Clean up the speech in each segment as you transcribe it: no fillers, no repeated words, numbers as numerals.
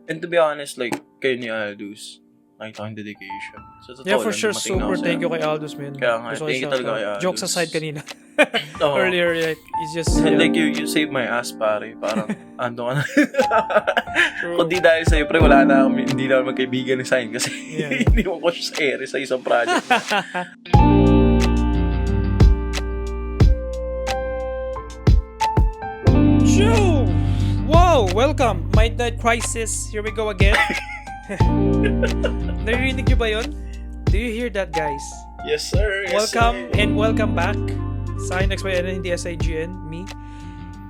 And to be honest, like, kayo ni Aldous, nakita ko yung dedication. So, totoo Yeah, for lang, sure. dumating na Super ako thank you kay Aldous, man. Kaya nga, Gusto ko thank you i-shout talaga out. kay Aldous. Jokes aside kanina. Oo. Earlier, like, it's just, Like, you saved my ass, pare. Parang, ando ka na. True. Kung di dahil sa'yo, pre, wala na kami, hindi na magkaibigan ni Sign kasi Yeah. hindi mo ko siya sa ere sa isang project. Shoo! Wow! Welcome! Midnight Crisis. Here we go again. Naririnig nyo ba yun? Do you hear that, guys? Yes, sir. Yes, Welcome sir. and welcome back sa NXYN, hindi SIGN, me.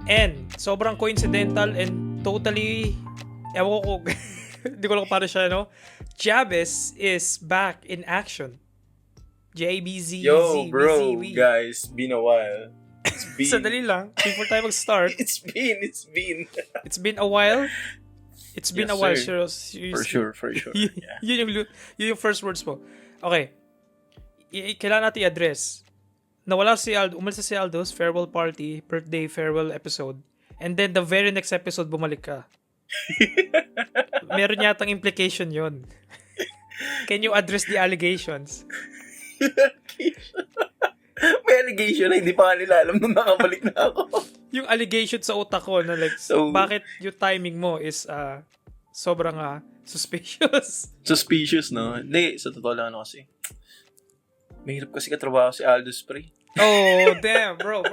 And sobrang coincidental and totally, ewan ko, hindi ko lang paano siya, no? Jabez is back in action. JBZ. Yo, bro, BZ. guys, been a while. It's been. Sandali lang, before tayo mag-start. It's been. It's been a while. It's been Yes, a while, sir. seriously. For sure. yun, Yeah. yun yung first words mo. Okay. Kailangan natin i-address. Umalis si Aldous, farewell party, birthday farewell episode. And then the very next episode, bumalik ka. Meron yatang implication yun. Can you address the allegations? May allegation na hindi pa nga nila alam nung nakabalik na ako. Yung allegation sa utak ko na like, So, bakit yung timing mo is sobrang suspicious. Suspicious, no? Hindi, sa totoo lang ano kasi. Mahirap kasi katrabaho si Aldous, pre. Oh, damn, bro.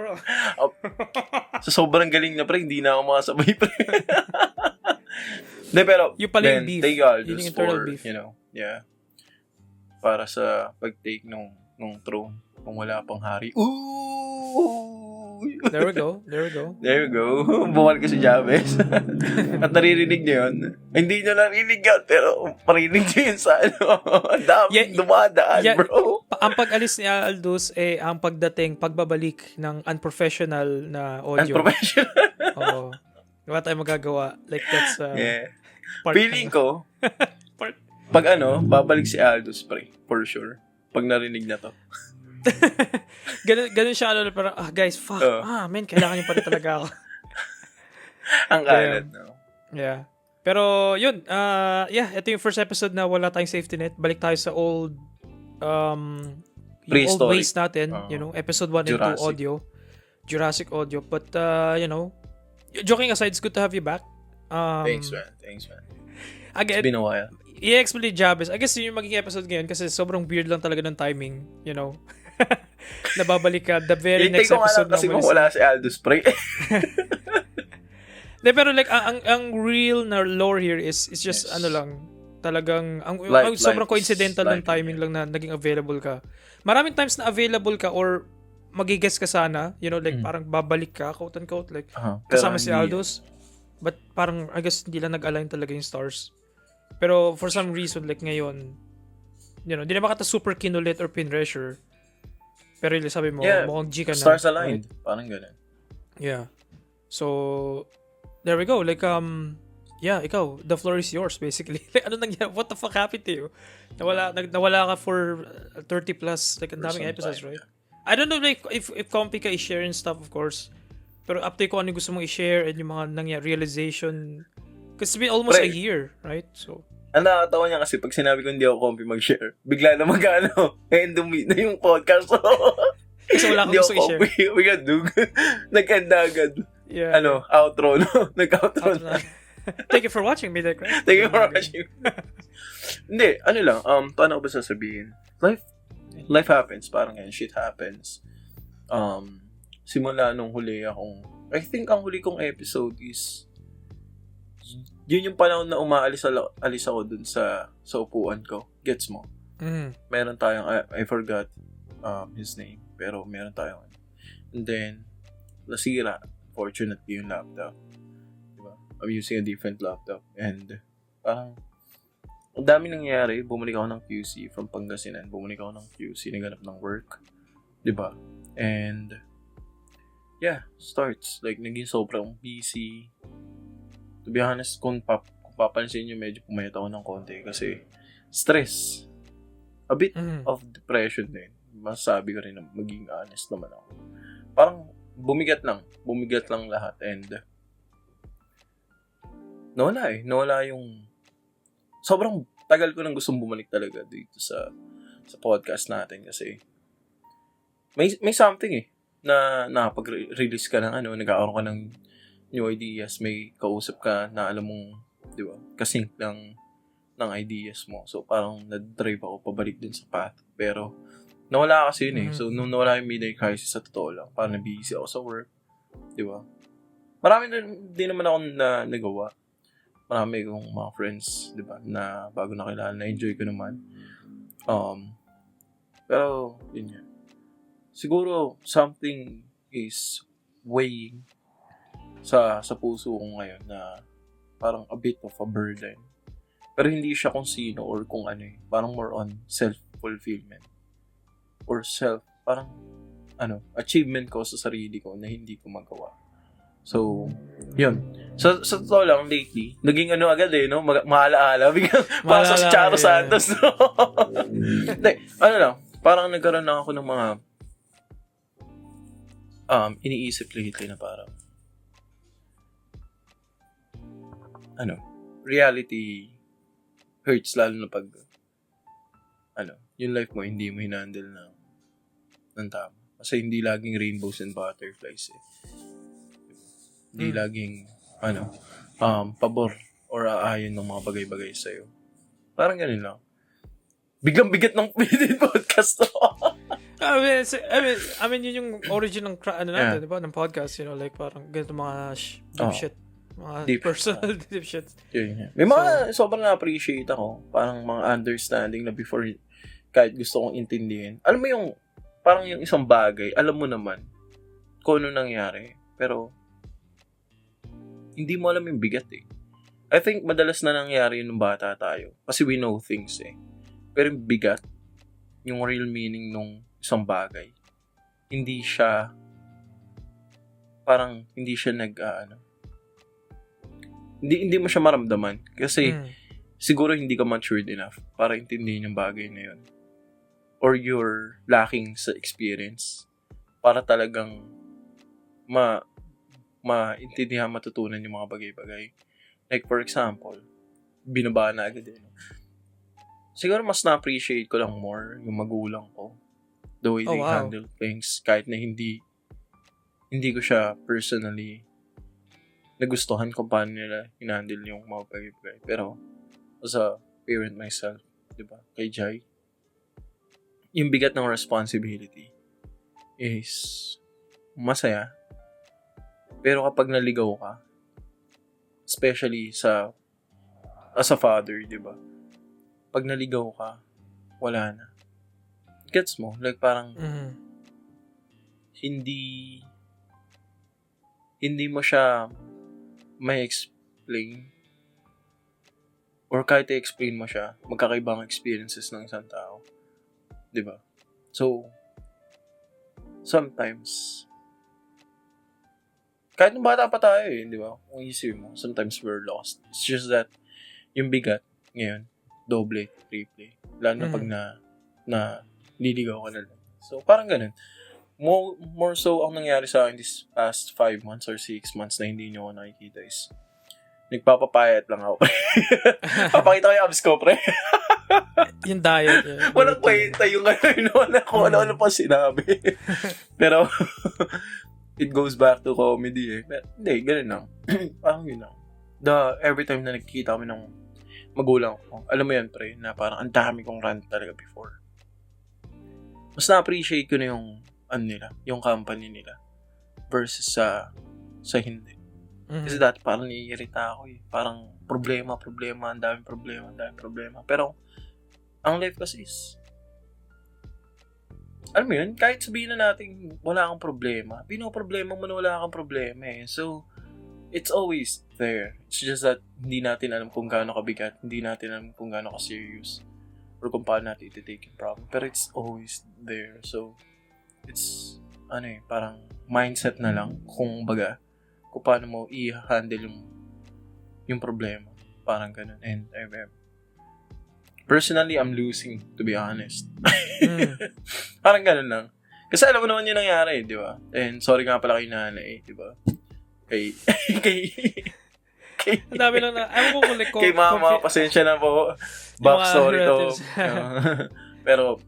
Sa sobrang galing na, pre, hindi na ako makasabay, pre. Hindi, pero, Yung pala yung then, beef. thank you, Aldous, Yun yung internal for, beef. yeah, para sa pag-take nung throne kung wala pang hari. Ooh! There we go. There you go. Bukal ka si Jabez. At naririnig niyo yun. Hindi niyo narinig yun, pero marinig niyo yun sa ano. Ang dami dumadaan, bro. Ang pag-alis ni Aldous ang pagbabalik ng unprofessional na audio. Unprofessional. Oo. Wala tayong magagawa. Like, that's Yeah. part Feeling ko, Part- pag babalik si Aldous, pre. For sure. Pag narinig na to. ganun siya, parang, guys, fuck. Man, kailangan niyo pa rin talaga ako. Ang kalat, no? Yeah. Pero, yun, ito yung first episode na wala tayong safety net. Balik tayo sa old Prehistoric. old ways natin, episode 1 and 2 audio. Jurassic audio. But, joking aside, it's good to have you back. Thanks, man. Again, It's been a while. i-explain Jabez. I guess yun yung magiging episode ngayon kasi sobrang weird lang talaga ng timing, Nababalik ka. The very next episode kasi kung wala si Aldous, pre. Pero like, ang real na lore here is just talagang, ang sobrang coincidental ng timing lang na naging available ka. Maraming times na available ka or magigess ka sana, parang babalik ka, quote unquote, like, kasama si Aldous. But parang, I guess, hindi lang nag-align talaga yung stars. Pero for some reason, like ngayon, hindi naman kata super kinulit or pinressure. Pero yung sabi mo, mukhang G ka na. Stars aligned. Right? Parang ganun. Yeah. So, there we go. Like, ikaw, the floor is yours, basically. Like, ano nangyari? What the fuck happened to you? Nawala ka for 30 plus, like, ang daming episodes, right? Yeah. I don't know, like, if Compy ka i-share and stuff, of course. Pero up to ko ano gusto mong i-share and yung mga nangyari, realization. Kasi it's been almost a year, right? So, ang nakakatawa niya kasi pag sinabi ko hindi ako Compy mag-share, bigla na end na yung podcast. Kasi wala akong gusto i-share. We got dug. Nag-end agad. Yeah. Outro, no? Nag-outro na. Thank you for watching, Midnight Crisis. Thank you for watching. Hindi, paano ko ba sasabihin? Life happens, parang yan, shit happens. Simula nung huli I think ang huli kong episode is, yun yung panahon na alis ako dun sa upuan ko. Gets mo? Meron tayong, I forgot his name, pero meron tayong, and then, nasira, fortunately, yung laptop. Diba? I'm using a different laptop, and parang, ang dami nangyari. Bumalik ako ng QC from Pangasinan. Bumalik ako ng QC, naganap ng work. Diba? And, starts. Like, naging sobrang busy. To be honest, kung papansin nyo, medyo pumayat ako ng konti kasi stress. A bit of depression din. Masasabi ko rin na maging honest naman ako. Parang bumigat lang lahat and nawala yung sobrang tagal ko nang gustong bumalik talaga dito sa podcast natin kasi may something na nakapag-release ka ng nagkakaroon ka ng new ideas, may kausap ka na alam mong, di ba, kasing lang ng ideas mo. So, parang na-drive ako pabalik dun sa path. Pero, nawala kasi yun So, nung nawala yung midlife crisis, sa totoo lang, parang na-busy ako sa work. Di ba? Marami din naman ako na nagawa. Marami kong mga friends, di ba, na bago nakilala, na-enjoy ko naman. Pero, yun yan. Siguro, something is weighing sa puso ko ngayon na parang a bit of a burden. Pero hindi siya kung sino or kung ano Parang more on self-fulfillment. Or parang achievement ko sa sarili ko na hindi ko magawa. So, yun. So, sa totoo lang, lately, naging agad no? Maalaala. Biglang pasok si Charo Santos, no? Hindi, parang nagkaroon na ako ng mga iniisip lately na parang reality hurts lalo na pag yung life mo hindi mo hinandle ng tama. Kasi hindi laging rainbows and butterflies Hindi laging pabor or aayon ng mga bagay-bagay sa'yo. Parang ganun lang. Biglang bigat ng podcast to. I mean, yun yung origin ng natin, di ba? Ng podcast, like parang ganito mga deep shit. Mga deep personal deep shit. Yeah. May mga sobrang na-appreciate ako. Parang mga understanding na before kahit gusto kong intindihin. Alam mo yung, parang yung isang bagay, alam mo naman kung ano nangyari. Pero, hindi mo alam yung bigat I think madalas na nangyari yun nung bata tayo. Kasi we know things Pero yung bigat, yung real meaning nung isang bagay, hindi siya hindi mo siya maramdaman kasi siguro hindi ka matured enough para intindihin yung bagay na yun or you're lacking sa experience para talagang maintindihan, matutunan yung mga bagay-bagay. Like for example, binaba na agad siguro mas na-appreciate ko lang more yung magulang ko, the way they handle things kahit na hindi ko siya personally nagustuhan kung paano nila hinandle yung mga bagay-bagay. Pero, as a parent myself, di ba, kay Jai, yung bigat ng responsibility is masaya. Pero kapag naligaw ka, especially as a father, di ba, pag naligaw ka, wala na. Gets mo? Like parang, hindi mo siya may explain or kahit i-explain mo siya, magkakaibang experiences ng isang tao. Diba? So, sometimes, kahit nung bata pa tayo diba? Kung isip mo, sometimes we're lost. It's just that, yung bigat, ngayon, doble, triple. Lalo na pag na liligaw ka na lang. So, parang ganun. More so ang nangyari sa akin this past 5 months or 6 months na hindi nyo ako nakikita is nagpapapayat lang ako. Papakita ko yung abs ko, pre. Yung diet. Walang kwenta yung ano pa sinabi. Pero it goes back to comedy Pero, hindi, ganun lang. Parang yun lang. Every time na nagkikita kami ng magulang ko, alam mo yan, pre, na parang ang dami kong rant talaga before. Mas na-appreciate ko na yung nila, yung company nila versus sa hindi. Kasi dati parang naiirita ako Parang problema, ang daming problema. Pero, ang life kasi is, alam mo yun, kahit sabihin na natin wala kang problema, pinoproblema mo na wala kang problema So, it's always there. It's just that hindi natin alam kung gaano kabigat, hindi natin alam kung gaano ka-serious, or kung paano natin iti-take yung problem. Pero it's always there. So, it's, parang mindset na lang kung paano mo i-handle yung problema. Parang ganun. And personally, I'm losing, to be honest. Parang ganun lang. Kasi alam mo naman yung nangyari, di ba? And sorry nga pala kay nanay, di ba? Kay Ang dami lang na, ewan ko kung like, kay mama, pasensya na po. Backstory to. Pero,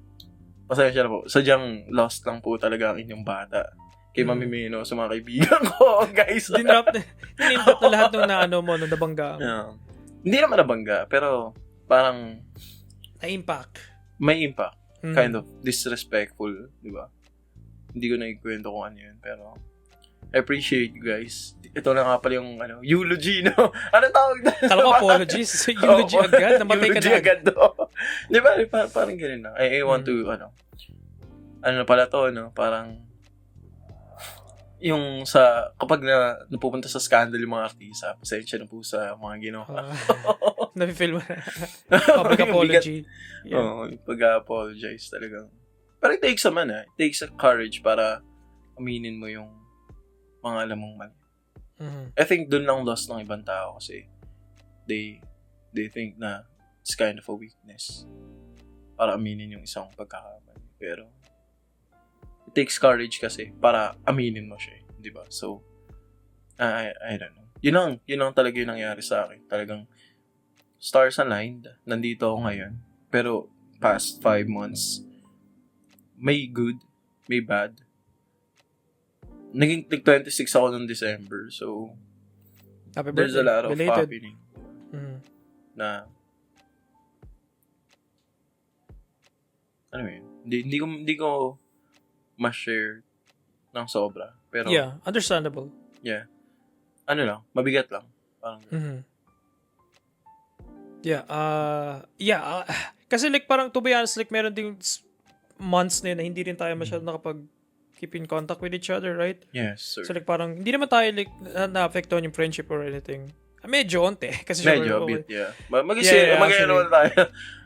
pasensya na po. Sadyang lost lang po talaga ang inyong bata. Kay Mami Mino, sa mga kaibigan ko, guys. Dinrap na lahat ng naano mo, nung nabangga. Hindi naman nabangga, pero parang na-impact. May impact. Kind of disrespectful, di ba? Hindi ko na ikwento kung ano yun, pero I appreciate you guys. Ito na nga pala yung eulogy, no? Anong tawag na? Kala ko apologies. Eulogy agad. Namatay ka na. Eulogy agad, no? Di ba? Parang ganun na. I want to, ano na pala to, no? Parang, yung kapag napupunta sa scandal yung mga artista, pasensya na po sa mga ginawa. Nafe-feel mo na. Public apology. Oo, pag-apologize talagang. Pero it takes it takes a courage para aminin mo yung mga alam mong mali. I think dun lang lost ng ibang tao kasi they think na it's kind of a weakness para aminin yung isang pagkakamali. Pero it takes courage kasi para aminin mo siya, di ba? So, I don't know. Yun lang talaga yung nangyari sa akin. Talagang stars aligned. Nandito ako ngayon. Pero past 5 months, may good, may bad. Naging 26 ako noong December. So, happy there's birthday. A lot of Belated. happening. Na, ano yun? Hindi ko ma-share ng sobra. Pero, yeah, understandable. Yeah. Ano lang, mabigat lang. Parang, kasi like parang to be honest, like meron ding months na yun na hindi rin tayo masyado nakapag-keep in contact with each other, right? Yes, sir. So like parang, hindi naman tayo like na-affecton yung friendship or anything. Medyo onte. Kasi medyo, a bit, yeah. Mag-ano tayo.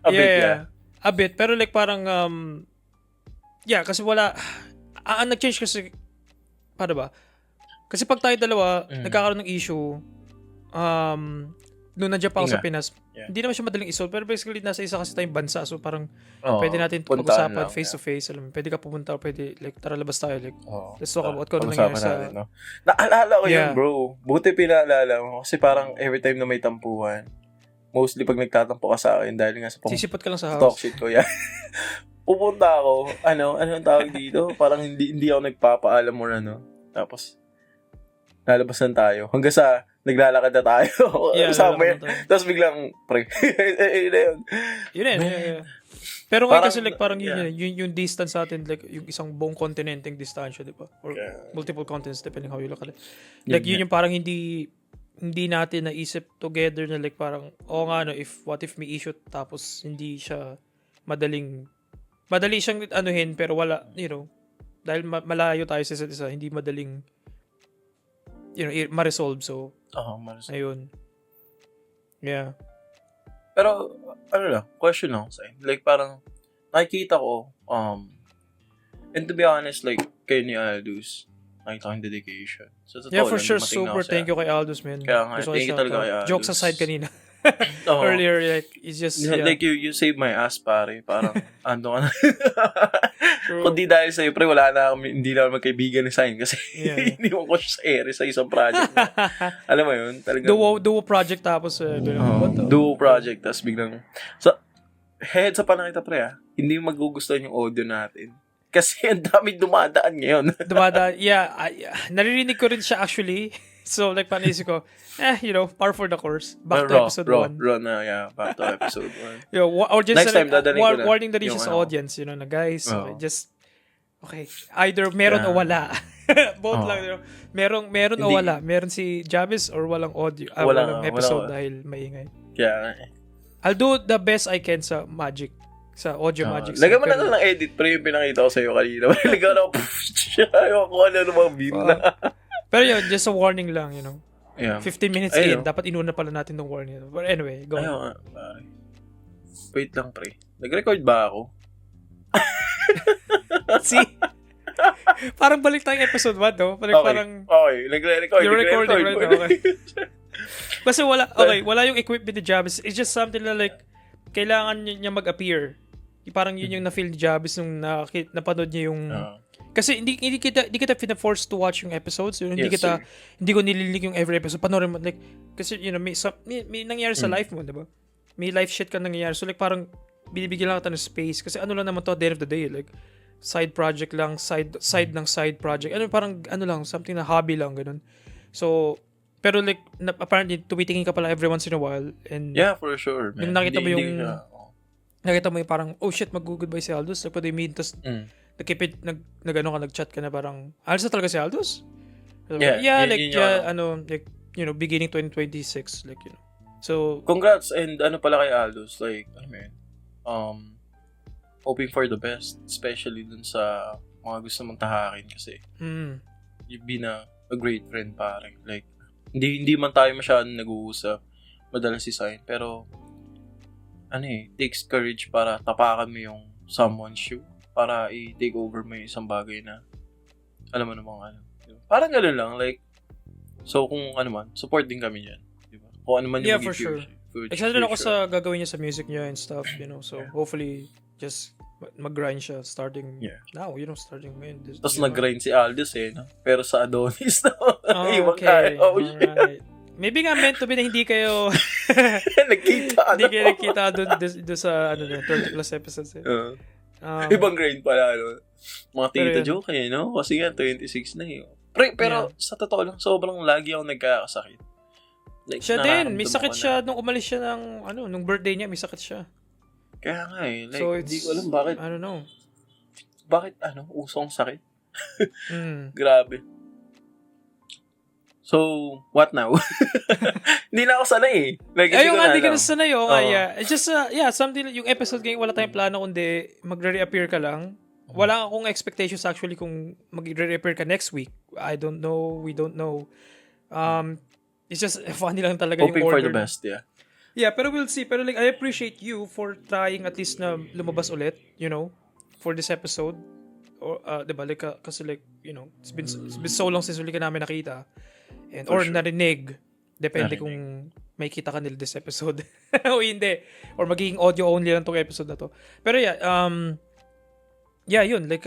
A bit, yeah. A bit, pero like parang, kasi wala, nag-change kasi, paano ba? Kasi pag tayo dalawa, nagkakaroon ng issue, noon nandiyan pa ako sa Pinas, hindi naman siya madaling isolve, pero basically nasa isa kasi tayong bansa, so parang pwede natin pag-usapan face to face, alam mo, pwede ka pumunta, pwede like tara labas tayo, like let's talk about kung ano nangyari sa... No? Naalala ko yun, bro. Buti pinaalala mo, kasi parang every time na may tampuhan, mostly pag nagtatampo ka sa akin, dahil nga sa sisipot ka lang sa house. Talk shit ko, pupunta ako, anong tawag dito? Parang hindi ako nagpapaalam or tapos lalabas na tayo. Hanggang sa naglalakad na tayo. Somewhere. Tapos biglang, pre. Yun na yun. Pero ngayon kasi like parang yung distance natin, like yung isang buong kontinenteng distansya, di ba? Or multiple continents, depending how you look at it. Like yun yung parang hindi natin naisip together na like parang, what if may issue tapos hindi siya madali siyang anuhin pero wala, dahil malayo tayo sa isa't isa, hindi madaling ma-resolve. So, ma-resolve. Ayun. Yeah. Pero, question lang sa'yo. Like, parang, nakikita ko, and to be honest, like, kayo ni Aldous, nakita ko yung dedication. So, for sure, super thank you kay Aldous, man. Kaya nga, thank you talaga kay Aldous. Jokes aside kanina. Earlier, like, it's just, like, you saved my ass, pare. Parang, ando ka na. Kung di dahil sa'yo, pre, hindi na magkaibigan ni Sign kasi hindi mo ko siya sa ere sa isang project. Alam mo yun? Talagang, duo project tapos, duo project, tapos biglang, heads up pa na kita, pre, hindi magugustuhan yung audio natin. Kasi ang dami dumadaan ngayon. Naririnig ko rin siya actually. So, like, panisip ko, par for the course. Back to episode 1. Back to episode 1. Or just, next time, dadaling ko na. Warning na rin siya sa audience, na guys, either meron o wala. Both lang, meron o wala. Meron si Javis or walang audio, walang episode dahil maingay. I'll do the best I can sa Magic. Sa audio Magic. Lagyan mo na lang ng edit, pre, yung pinakita ko sa'yo kanina. Lagyan na ako, ano mga beat na. Pero yun, just a warning lang, 15 minutes in, dapat inuna pala natin ng warning. But anyway, go on. Wait lang, pre. Nag-record ba ako? See? Parang balik tayong episode 1, no? Parang, okay, nagre-record. You're recording right now, okay. Kasi wala yung equipment ni Javis. It's just something na like, kailangan niya mag-appear. Parang yun yung na-feel ni Javis nung napanood niya Kasi hindi kita pina-force to watch yung episodes. Hindi ko nililig yung every episode. Panoorin mo, like, kasi, may nangyayari sa life mo, diba? May life shit ka nangyayari. So, like, parang, binibigyan lang kita ng space. Kasi ano lang naman to at the end of the day, like, side project lang, side ng side project. Parang, lang, something na hobby lang, ganun. So, pero like, apparently, tumitingin ka pala every once in a while. And yeah, for sure, man. Yung nakita mo yung parang, oh shit, mag-goodbye si Aldous. Like, what do you mean? Tapos, nag-chat ka na parang, alis na talaga si Aldous? Beginning 2026, like, So, congrats, and pala kay Aldous, like, hoping for the best, especially dun sa mga gusto mong tahakin kasi you've been a great friend, parang, like, hindi man tayo masyadong nag-uusap madalas si Sign, pero takes courage para tapakan mo yung someone's shoe, para i-take over mo yung isang bagay na alam mo namang parang gano'n lang, like, so kung support din kami yan, diba? Kung ano man yung for sure. Excited ako sa gagawin niya sa music niya and stuff, so hopefully just mag-grind siya starting now, starting ngayon. Tapos nag-grind si Aldous no? Pero sa Adonis na okay. Alright. Maybe nga meant to be na hindi kayo nagkita. Hindi kayo nagkita doon sa 30 plus episodes ibang grind pala, mga tita joke no? Kasi nga 26 na pero sa totoo lang, sobrang lagi ako nagkakasakit. Like, siya din, may sakit siya nung umalis siya ng nung birthday niya, may sakit siya. Kaya nga like, so hindi ko alam bakit. I don't know. Bakit usong sakit? Grabe. So, what now? Hindi na ako sanay Like, hindi ka na sanay It's just, something, yung episode ngayon, wala tayong plano kundi magre-reappear ka lang. Wala akong expectations actually kung magre-reappear ka next week. I don't know. We don't know. It's just funny lang talaga hoping yung order. Hoping for the best, yeah. Yeah, pero we'll see. Pero like, I appreciate you for trying at least na lumabas ulit, for this episode. Or, diba, like, kasi like, it's been so long since uli ka namin nakita. And, or sure. Narinig. Depende kung may kita ka nila this episode. O hindi. Or magiging audio only lang tong episode na to. Pero yun. Like,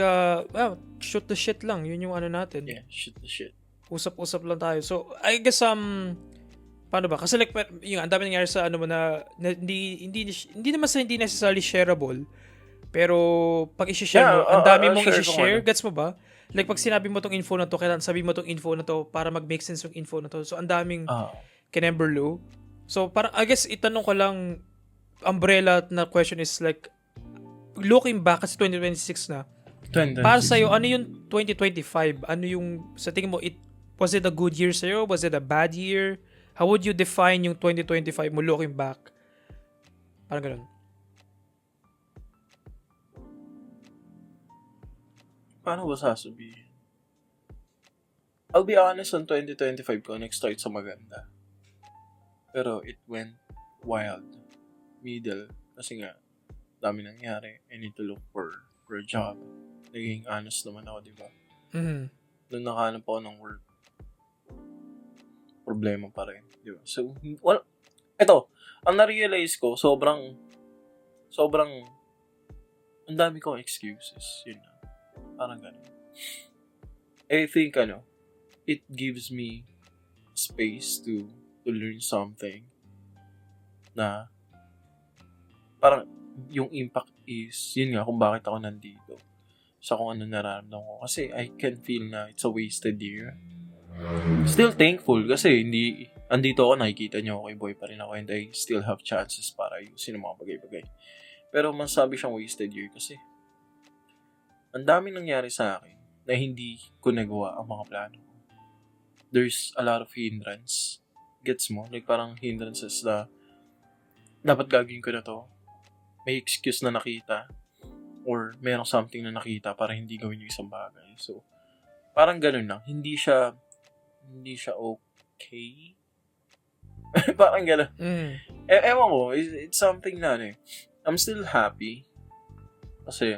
shoot the shit lang. Yun yung natin. Yeah, shoot the shit. Usap-usap lang tayo. So, I guess, paano ba? Kasi like, yung ang dami nangyari sa na hindi naman sa hindi necessarily shareable. Pero, pag i-share mo, ang dami mong i-share. Gets mo ba? Like, pag sinabi mo tong info na to, kailangan sabi mo tong info na to para mag-make sense yung info na to. So, ang daming kinemberlo. So, parang, I guess, itanong ko lang, umbrella na question is like, looking back, kasi 2026 na, para sa'yo, ano yung 2025? Ano yung, sa tingin mo, was it a good year sa'yo? Was it a bad year? How would you define yung 2025 mo looking back? Parang ganun. Paano ba sasabihin? I'll be honest, on 2025 ko, nag-start sa maganda. Pero it went wild. Middle. Kasi nga, dami nangyari. I need to look for a job. Naging honest naman ako, di ba? Mm-hmm. Doon nakahanap ako ng work. Problema pa rin. Di ba? So, eto, ang na-realize ko, sobrang, ang dami kong excuses. Yun na. Parang gano'n. I think, it gives me space to learn something na parang yung impact is, yun nga, kung bakit ako nandito sa kung ano nararamdaman ko. Kasi I can feel na it's a wasted year. Still thankful kasi andito ako, nakikita niyo ako, boy pa rin ako, and I still have chances para ayusin ang mga bagay-bagay. Pero masabi siyang wasted year kasi ang daming nangyari sa akin na hindi ko nagawa ang mga plano ko. There's a lot of hindrance. Gets mo? Like parang hindrances na dapat gagawin ko na to. May excuse na nakita or mayroong something na nakita para hindi gawin yung isang bagay. So, parang ganun lang. Hindi siya okay. Parang ganun. Ewan ko, it's something na I'm still happy. Kasi,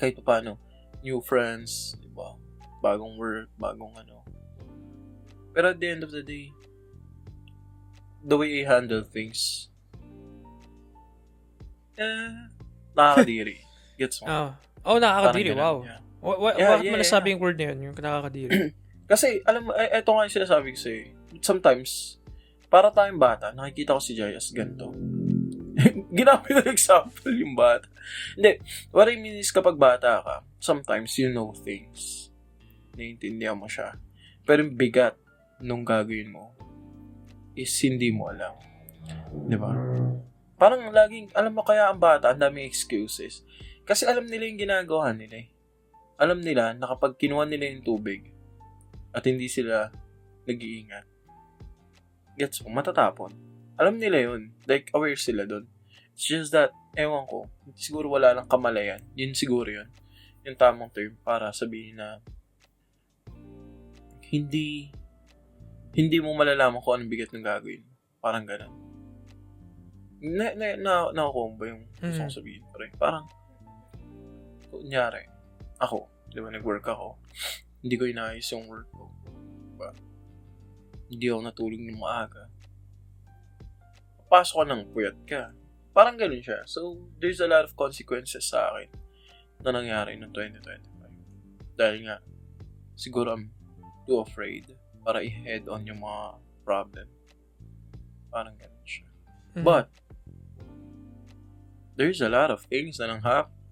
kahit pa paano, new friends, diba? Bagong work, bagong Pero at the end of the day, the way I handle things, nakakadiri. Gets mo? Nakakadiri. Wow. Bakit mo nasabi yung word na yun, yung nakakadiri? Kasi, alam mo, eto nga yung sinasabi ko sa'yo. Sometimes, para tayong bata, nakikita ko si Jai as ganito. Ginamit na example yung bata. Hindi, what I mean is kapag bata ka, sometimes you know things. Naiintindihan mo siya. Pero yung bigat nung gagawin mo is hindi mo alam. Diba? Parang laging, alam mo kaya ang bata, ang daming excuses. Kasi alam nila yung ginagawa nila eh. Alam nila na kapag kinuha nila yung tubig at hindi sila nag-iingat, gets mo, matatapon. Alam nila yun. Like, aware sila dun. It's just that, ewan ko, siguro wala lang kamalayan. Yun siguro yun. Yung tamang term para sabihin na hindi mo malalaman kung anong bigat ng gagawin. Parang ganun. Nakakuha ba yung gusto kong sabihin? Parang, kunyari, ako, di ba, nag-work ako, hindi ko inaayos yung work ko. Diba? Hindi ako natulog ng maaga. Pasok ka ng puyat ka. Parang ganun siya. So, there's a lot of consequences sa akin na nangyari noong 2025. Dahil nga, siguro I'm too afraid para i-head on yung mga problem. Parang ganun siya. But, there's a lot of things na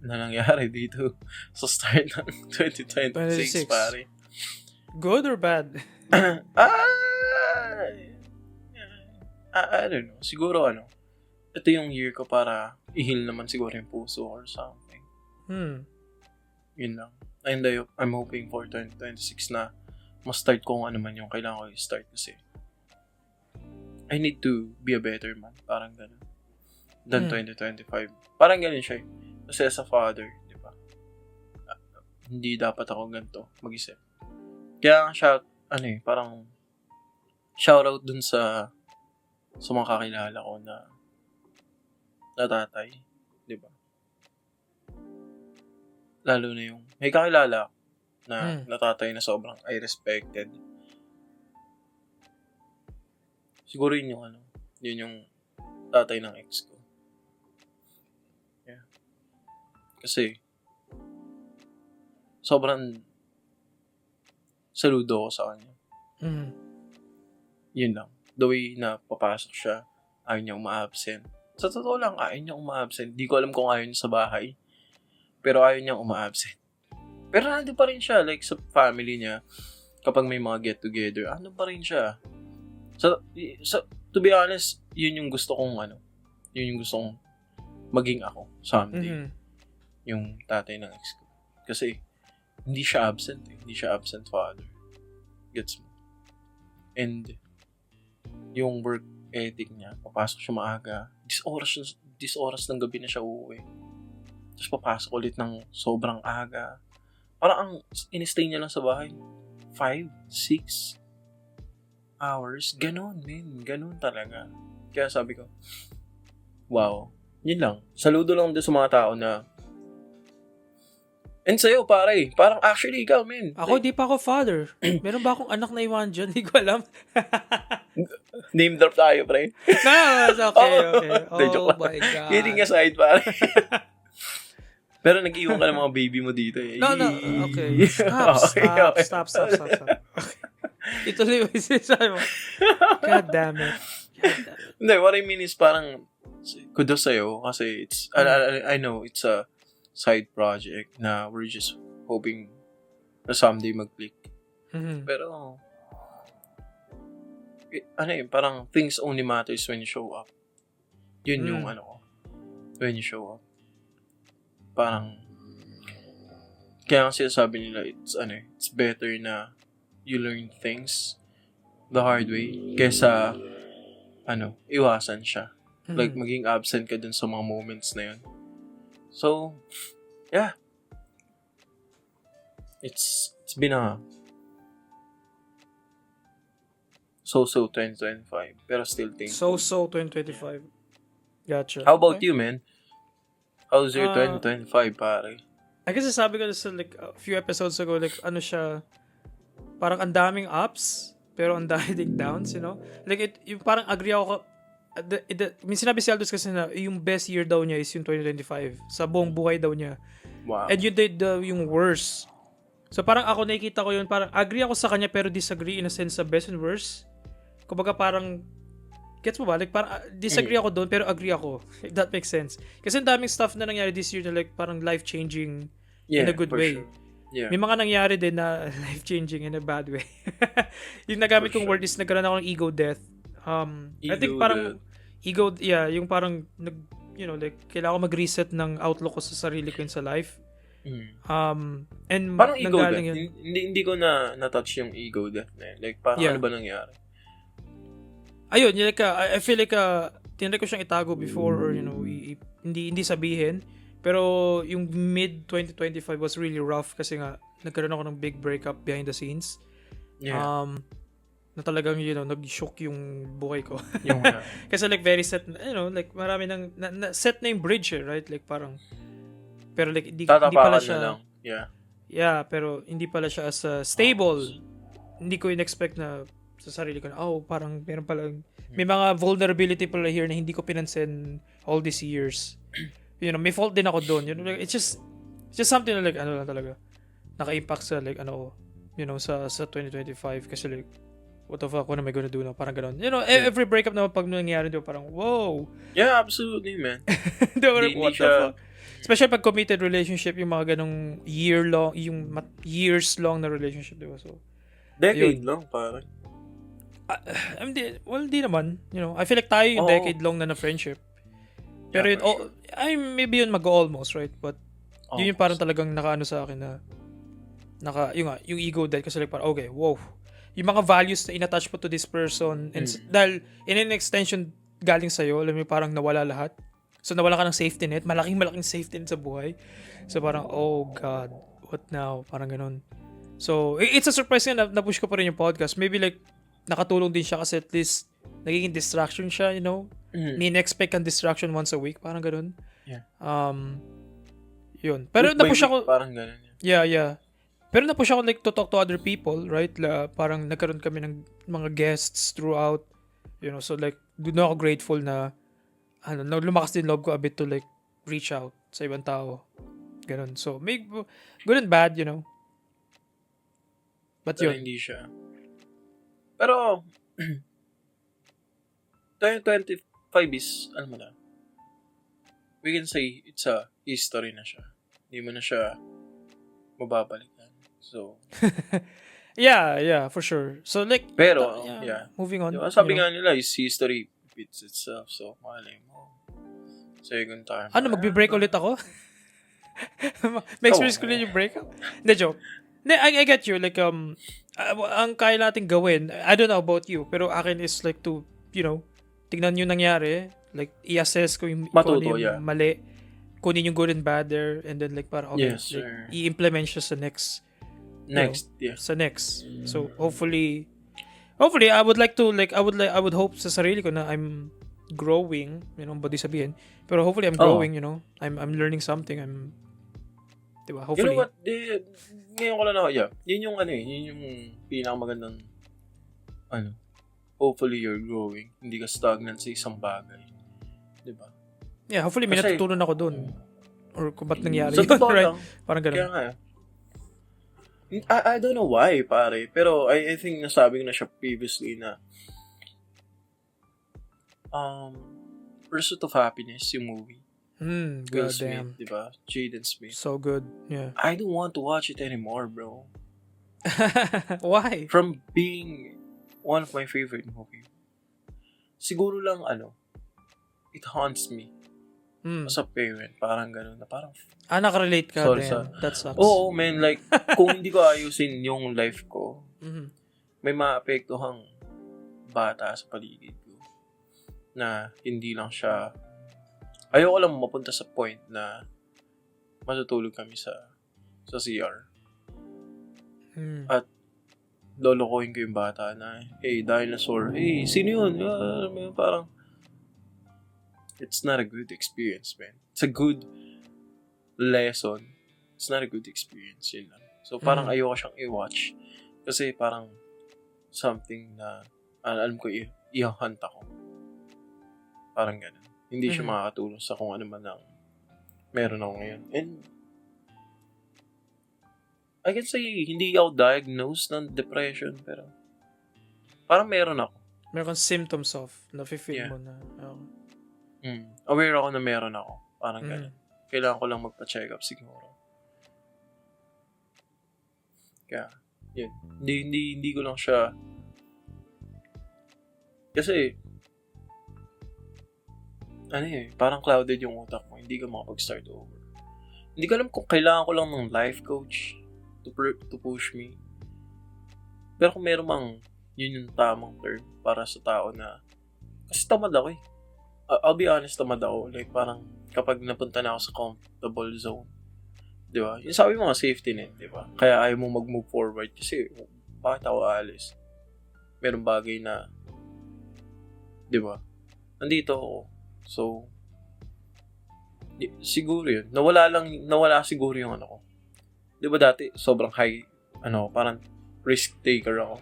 nangyari dito sa start ng 2026, pare. Good or bad? I don't know. Siguro ito yung year ko para i-heal naman siguro yung puso or something. Yun lang. And I'm hoping for 2026 na ma-start ko kung ano man yung kailangan ko i-start kasi I need to be a better man. Parang ganun. Than 2025. Parang ganun siya. Kasi as a father, di ba? Hindi dapat ako ganito mag-isip. Kaya parang shoutout dun sa mga kakilala ko na tatay, di ba? Lalo na yung may kakilala na natatay na sobrang I respected. Siguro yun yung tatay ng ex ko. Yeah. Kasi sobrang saludo ko sa kanya. Yun lang. The way na papasok siya, ayaw niya uma-absent. Sa totoo lang, ayaw niya uma-absent. Di ko alam kung ayaw niya sa bahay. Pero ayaw niya uma-absent. Pero nandun pa rin siya. Like, sa family niya, kapag may mga get-together, pa rin siya. So, to be honest, yun yung gusto kong yun yung gusto kong maging ako someday. Yung tatay ng ex ko. Kasi, hindi siya absent eh. Hindi siya absent father. Gets mo? And, yung work ethic niya, papasok siya maaga. This oras ng gabi na siya uuwi. Tapos papasok ulit ng sobrang aga. Parang ang in-stay niya lang sa bahay, 5, 6 hours. Ganon, man. Ganon talaga. Kaya sabi ko, wow. Yun lang. Saludo lang din sa mga tao na and sa'yo, pare. Parang actually, ikaw, man. Ako, di pa ako father. Meron ba akong anak na iwan dyan? Hindi ko alam. Name drop tayo, pre. No, it's okay. Oh my God. Kidding aside, pare. Pero nag-iwan ka ng mga baby mo dito eh. No. Okay. Stop. Okay. Ituloy mo yung sinasabi mo. God damn it. Hindi, what I mean is parang kudos sa'yo kasi I know it's a side project na we're just hoping na someday mag-click. Pero parang things only matters when you show up. Yun yung when you show up. Parang kaya ang sinasabi nila it's better na you learn things the hard way kaysa iwasan siya. Like maging absent ka dun sa mga moments na yun. So, yeah. It's been a so 2025 pero still thankful. So 2025. Gotcha. How about you, man? How's your 2025, pare? I guess sabi ko sa like a few episodes ago, like siya, parang ang daming ups pero ang daming downs, you know? Like yung parang agree ako may sinabi si Aldous kasi na yung best year daw niya is yung 2025 sa buong buhay daw niya. Wow. And you did yung worst So parang ako nakikita ko yun, parang agree ako sa kanya pero disagree in a sense sa best and worst. Kumbaga parang, gets mo ba? Like parang disagree ako doon pero agree ako. If that makes sense. Kasi ang daming stuff na nangyari this year na like parang life-changing in a good way. Sure. Yeah. May mga nangyari din na life-changing in a bad way. Yung nagamit kong word is nagkaroon ako ng ego death. I think parang ego, yung parang like kailangan ko mag-reset ng outlook ko sa sarili ko sa life. And parang ego death. Hindi ko na-touch yung ego death na yun. Like parang ano ba nangyari? Ayun, like I feel like tinry ko siyang itago before or hindi sabihin. Pero yung mid 2025 was really rough kasi nga nagkaroon ako ng big breakup behind the scenes. Yeah. Na talagang nag-shock yung buhay ko. Kasi like very set, like marami nang set na yung bridge, right? Like parang pero like hindi pala siya lang. Yeah, pero hindi pala siya as stable. Hindi ko in-expect na sa sarili ko na parang meron pala may mga vulnerability pala here na hindi ko pinansin all these years. May fault din ako doon. Like, it's just something na like lang talaga. Naka-impact sa like sa 2025 kasi like what the fuck, what am I gonna do now? Parang gano'n. Every breakup naman pag nangyari doon parang wow. Yeah, absolutely, man. What the fuck? Especially pag committed relationship, yung mga ganong years long na relationship, diba? So, decade long, parang. Di naman. I feel like tayo yung decade long na friendship. Pero maybe yun mag-almost, right? But yun yung parang talagang nakaano sa akin na yung ego death kasi like parang, okay, wow. Yung mga values na inattach mo to this person and dahil in an extension galing sa'yo, alam mo parang nawala lahat. So nawala ka ng safety net, malaking safety net sa buhay. So parang, oh God, what now? Parang ganun. So, it's a surprise nga na-push ko pa rin yung podcast. Maybe like, nakatulong din siya kasi at least nagiging distraction siya, Ni-expect ang distraction once a week, parang ganun. Yeah. Yun. Pero na-push ako, parang ganun. Yeah. Pero na-push ako like to talk to other people, right? Parang nagkaroon kami ng mga guests throughout, so like, doon ako grateful na lumakas din loob ko a bit to like reach out sa ibang tao. Ganun. So, may good and bad, But yun. Hindi siya. Pero, 2025 is, ano mo na, we can say it's a history na siya. Hindi mo na siya mababalikan. So, yeah, for sure. So, like, pero, moving on. Diba, sabi nga nila, is history repeats itself. So, malay mo. Second time. Magbe-break ulit ako? May experience ko ulit yung breakup? Hindi, joke. I get you. Like, ang kaya natin gawin, I don't know about you, pero akin is like to, tignan yung nangyari, like, i-assess ko yung mali, kunin yung good and bad there, and then like, parang, okay, yes, like, i-implement siya sa next. Sa next. So, hopefully, I would like to, like, I would hope sa sarili ko na I'm growing, body sabihin, pero hopefully I'm growing, I'm learning something, diba? Hopefully. You know what? Ngayon ko lang ako, yun yung pinakamagandang, hopefully you're growing. Hindi ka stagnant sa isang bagay. Diba? Yeah, hopefully may natutunan ako dun. Or kung ba't nangyari yun, right? Lang, parang ganun. Kaya nga, I don't know why, pare. Pero I think nasabi ko na siya previously na Pursuit of Happiness, yung movie. Will Smith, diba? Jaden Smith. So good, yeah. I don't want to watch it anymore, bro. Why? From being one of my favorite movies. Siguro lang, it haunts me. As a parent, parang gano'n na parang... nakarelate ka din. That sucks. Oo, man. Like, kung hindi ko ayusin yung life ko, may maapektuhang bata sa paligid ko na hindi lang siya... Ayoko lang mapunta sa point na matutulog kami sa CR. At lolokohin ko yung bata na, hey, dinosaur. Hey, sino yun? Parang... It's not a good experience, man. It's a good lesson. It's not a good experience, yun lang. So, parang ayoko siyang i-watch. Kasi parang something na, alam ko, i-hunt ako. Parang ganun. Hindi siya makakatulong sa kung ano man ang meron ako ngayon. And, I can say, hindi ako diagnosed ng depression, pero parang meron ako. Meron kang symptoms of, na-feel mo na. Aware ako na meron ako. Parang ganun. Kailangan ko lang magpa-check up siguro. Kaya, yun. Hindi ko lang siya. Kasi, parang clouded yung utak mo. Hindi ka makapag-start over. Hindi ko alam kung kailangan ko lang ng life coach to push me. Pero kung meron mang, yun yung tamang term para sa tao na, kasi tamad ako eh. I'll be honest, tamad ako. Like, parang, kapag napunta na ako sa comfortable zone, di ba? Yung sabi mo nga, safety net, di ba? Kaya ayaw mo mag-move forward kasi, bakit ako aalis? Merong bagay na, di ba? Nandito ako. So, siguro yun. Nawala siguro yung ano ko. Di ba dati, sobrang high, parang risk taker ako.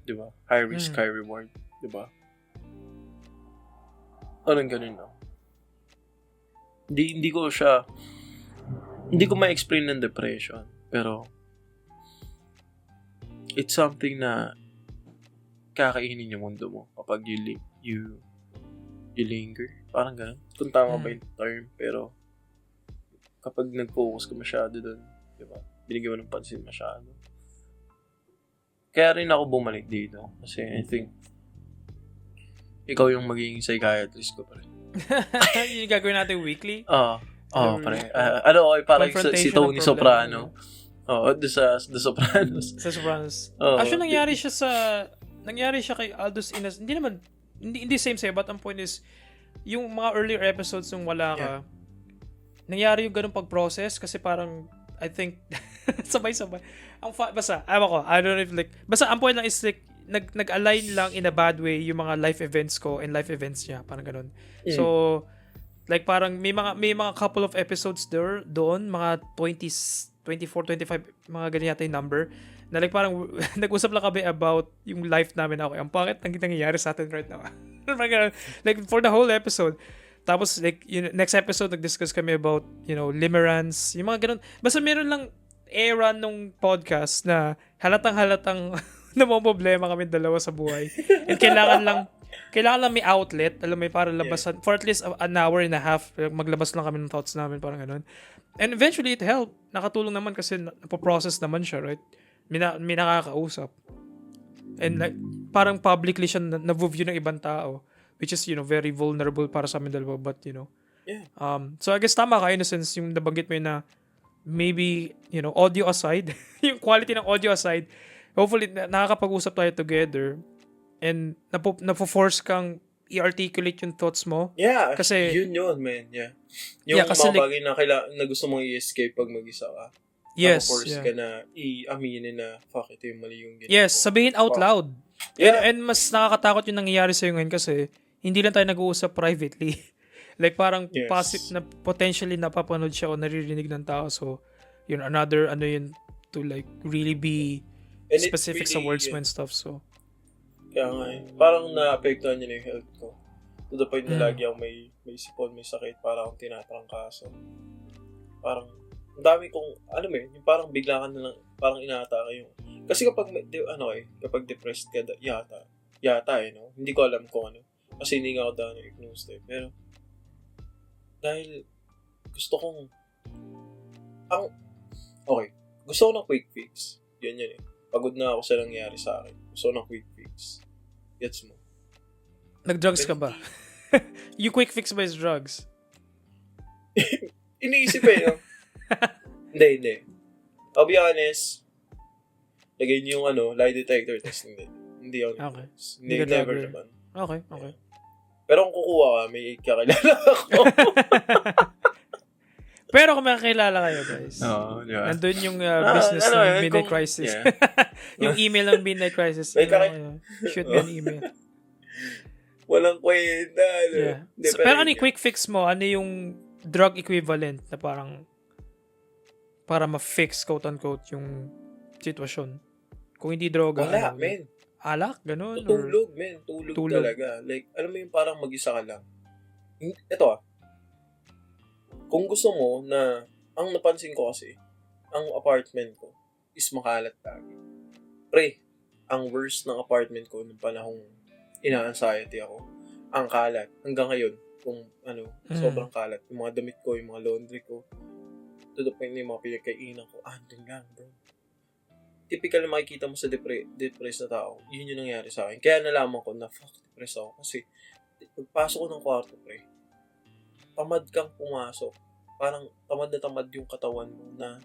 Di ba? High risk, high reward. Di ba? Anong ganun no? Hindi ko ma-explain ng depression. Pero, it's something na kakainin yung mundo mo kapag you linger. Parang ganun. Kung tama ba yung term. Pero, kapag nag-focus ka masyado dun, di ba? Binigyan mo ng pansin masyado. Kaya rin ako bumalik dito. Kasi I think, ikaw yung magiging psychiatrist ko pa rin. Yung gagawin natin weekly? Pare. Parang si Tony Soprano. The Sopranos. Sa Sopranos. Actually, nangyari siya kay Aldous Inas. Hindi same sa'yo, but ang point is, yung mga earlier episodes nung wala ka, nangyari yung ganung pag-process kasi parang, I think, sabay-sabay. Basta, I don't know if basta ang point lang is nag-align lang in a bad way yung mga life events ko and life events niya, parang ganun. So, parang may mga couple of episodes doon, mga 20s, 24, 25, mga ganyan yata yung number, na parang nag-usap lang kami about yung life namin. Okay, ang pangit ang nangyayari sa atin right now. For the whole episode. Tapos, next episode, nag-discuss kami about, limerence, yung mga ganun. Basta meron lang era nung podcast na halatang namomroblema kami dalawa sa buhay. And kailangan lang may outlet, alam mo, para labasan, for at least an hour and a half, maglabas lang kami ng thoughts namin, parang ganun. And eventually, it helped. Nakatulong naman kasi napoprocess naman siya, right? May nakakausap. And parang publicly siya na-view ng ibang tao, which is, very vulnerable para sa amin dalawa, but, so I guess tama ka, in a sense, yung nabanggit mo yun na, maybe, audio aside, yung quality ng audio aside, hopefully, nakakapag-usap tayo together and napo-force kang i-articulate yung thoughts mo. Yeah, kasi, yun, man. Yeah. Yung mga bagay na gusto mong i-escape pag mag-isa ka. Yes. Napo-force ka na i-aminin na, fuck, ito yung mali yung ginagawa. Yes, sabihin out loud. Yeah. And mas nakakatakot yung nangyayari sa'yo ngayon kasi hindi lang tayo nag-uusap privately. Parang na potentially napapanood siya o naririnig ng tao. So, yun, another, to really be and specific really, sa words mo and stuff, so. Kaya nga parang na-apektuhan niya na yung health ko. To the point na lagi ako may sipon, may sakit, parang akong tinatrangkaso. Parang, ang dami kong, yung parang bigla ka na lang, parang inaatake yung, kasi kapag depressed ka, yata, hindi ko alam kung ano. Kasi hindi nga ako diagnosed pero, dahil, gusto ko ng quick fix. Yun pagod na ako sa nangyari sa akin. Gusto ng quick fix. Gets mo? Nag-drugs ka ba? You quick fix ba is drugs? Iniisip no? Hindi. I'll be honest. Lagay niyo yung lie detector test. Hindi ako. Okay. Hindi never naman. Okay. Pero kung kukuha ka, may kakilala ako. Pero kung makakilala kayo, guys, diba? nandun yung business ng Midnight Crisis. Yeah. Yung email ng Midnight Crisis. Shoot me an email. Walang kwenta. Yeah. So, pero ano yung quick fix mo? Ano yung drug equivalent na parang para ma-fix, quote-unquote, yung sitwasyon? Kung hindi droga. Wala, men. Alak? Ganun? Tulog, men. Tulog talaga. Alam mo yung parang mag-isa ka lang. Ito kung gusto mo na, ang napansin ko kasi, ang apartment ko, is makalat lagi. Pre, ang worst ng apartment ko nung panahong ina-anxiety ako, ang kalat. Hanggang ngayon, kung sobrang kalat. Yung mga damit ko, yung mga laundry ko, to the point na yung mga pinagkainan ko, andun lang, bro. Typical na makikita mo sa depressed na tao, yun yung nangyari sa akin. Kaya nalaman ko na, fuck, depressed ako. Kasi, pagpasok ko ng kwarto, pre, tamad kang pumasok. Parang tamad na tamad yung katawan mo na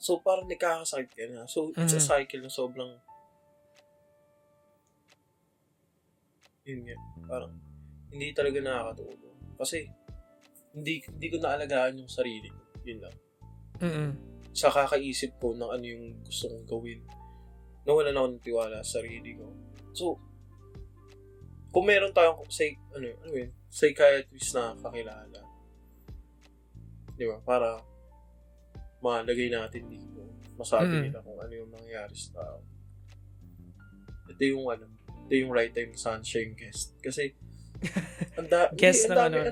so parang nakakasakit ka na. So it's a cycle na sobrang yun nga. Parang hindi talaga nakakatulong. Kasi hindi ko naalagaan yung sarili ko. Yun lang. Sa kakaisip ko ng ano yung gusto kong gawin. Nawala na ako ng tiwala sa sarili ko. So kung meron tayong psychiatrist na kakilala, di ba? Para malagay natin dito, masabi nila kung ano yung nangyayari sa tao. Ito yung right time sa sunshine guest. Kasi, ang dami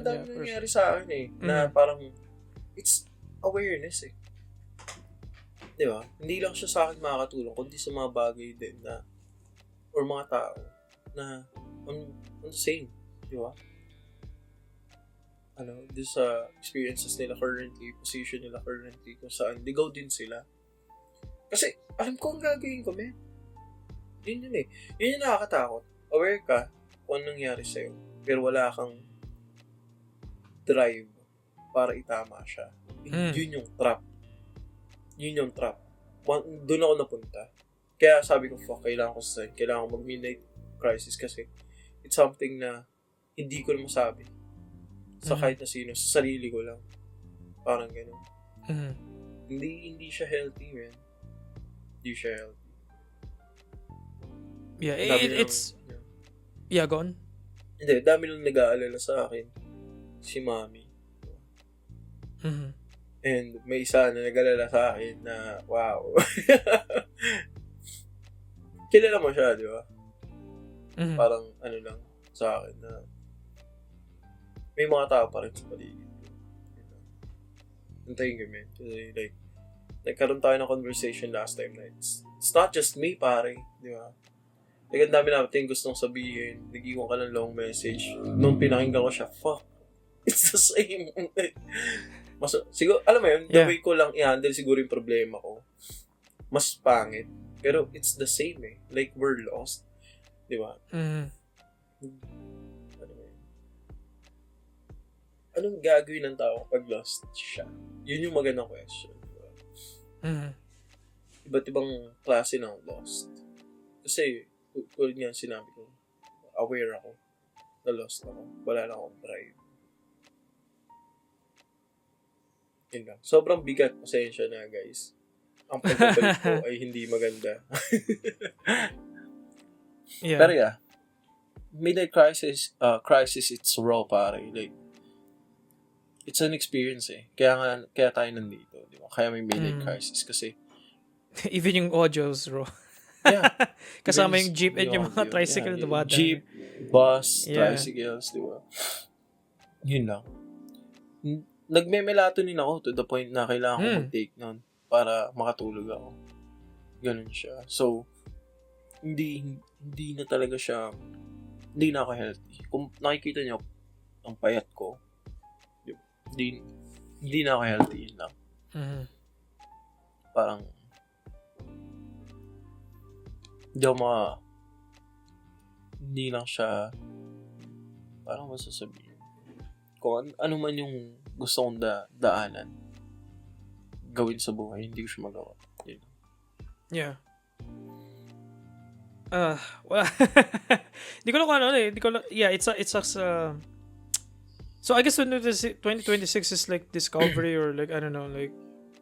nangyayari sa akin eh. Na parang, it's awareness eh. Di ba? Hindi lang siya sa akin makakatulong, kundi sa mga bagay din na, or mga tao, na, on the same. Di ba? This experiences nila currently, position nila currently, kung saan ligaw din sila. Kasi, alam ko ang gagawin ko, man. Yun eh. Yun yung nakakatakot. Aware ka kung anong nangyari sa'yo, pero wala kang drive para itama siya. Yun yung trap. Doon ako napunta. Kaya sabi ko, fuck, kailangan ko mag-midnight crisis kasi it's something na hindi ko na masabi. Sa kahit na sino, sa sarili ko lang. Parang gano'n. Hindi siya healthy, man. Hindi siya healthy. Yeah, Yeah, go on. Hindi, dami nung nag-aalala sa akin. Si Mami. And may isa na nag-aalala sa akin na, wow. Kilala mo siya, di ba? Parang, lang, sa akin na, may mga tao pa rin sa paligid ko. Antayin ko, man. Kasi, like, nagkaroon tayo ng conversation last time na it's not just me, pare. Di ba? Like, ang dami natin gustong sabihin. Nag-iwan ka ng long message. Nung pinakinggan ko siya, fuck. It's the same. Siguro, alam mo yun, the way ko lang i-handle siguro yung problema ko. Mas pangit. Pero it's the same eh. Like, we're lost. Di ba? Anong gagawin ng tao kapag lost siya? Yun yung magandang question. Diba? Iba't ibang klase ng lost. Kasi, tulad nga sinabi ko, aware ako na lost ako. Wala na akong drive. Yun lang. Sobrang bigat. Pasensya na, guys. Ang pagbabalik ko ay hindi maganda. Pero yeah, midnight crisis, it's raw, pare. Like, it's an experience eh. Kaya tayo nandito, di ba? Kaya may midnight crisis kasi even yung audios, bro. Yeah. Kasama yung jeep and yung mga tricycle na bata. Jeep, bus, tricycles, di ba? Yun lang. Nagme-melatonin ako to the point na kailangan ko mag-take nun para makatulog ako. Ganun siya. So, hindi na talaga siya, hindi na ako healthy. Kung nakikita niyo ang payat ko, hindi na ako healthy, yun lang. Parang hindi lang siya parang masasabihin kung ano man yung gusto kong daanan gawin sa buhay, hindi ko siya magawa. Yeah. Well, hindi ko lang kung ano eh. It sucks. So I guess 2026 is like discovery or like, I don't know, like,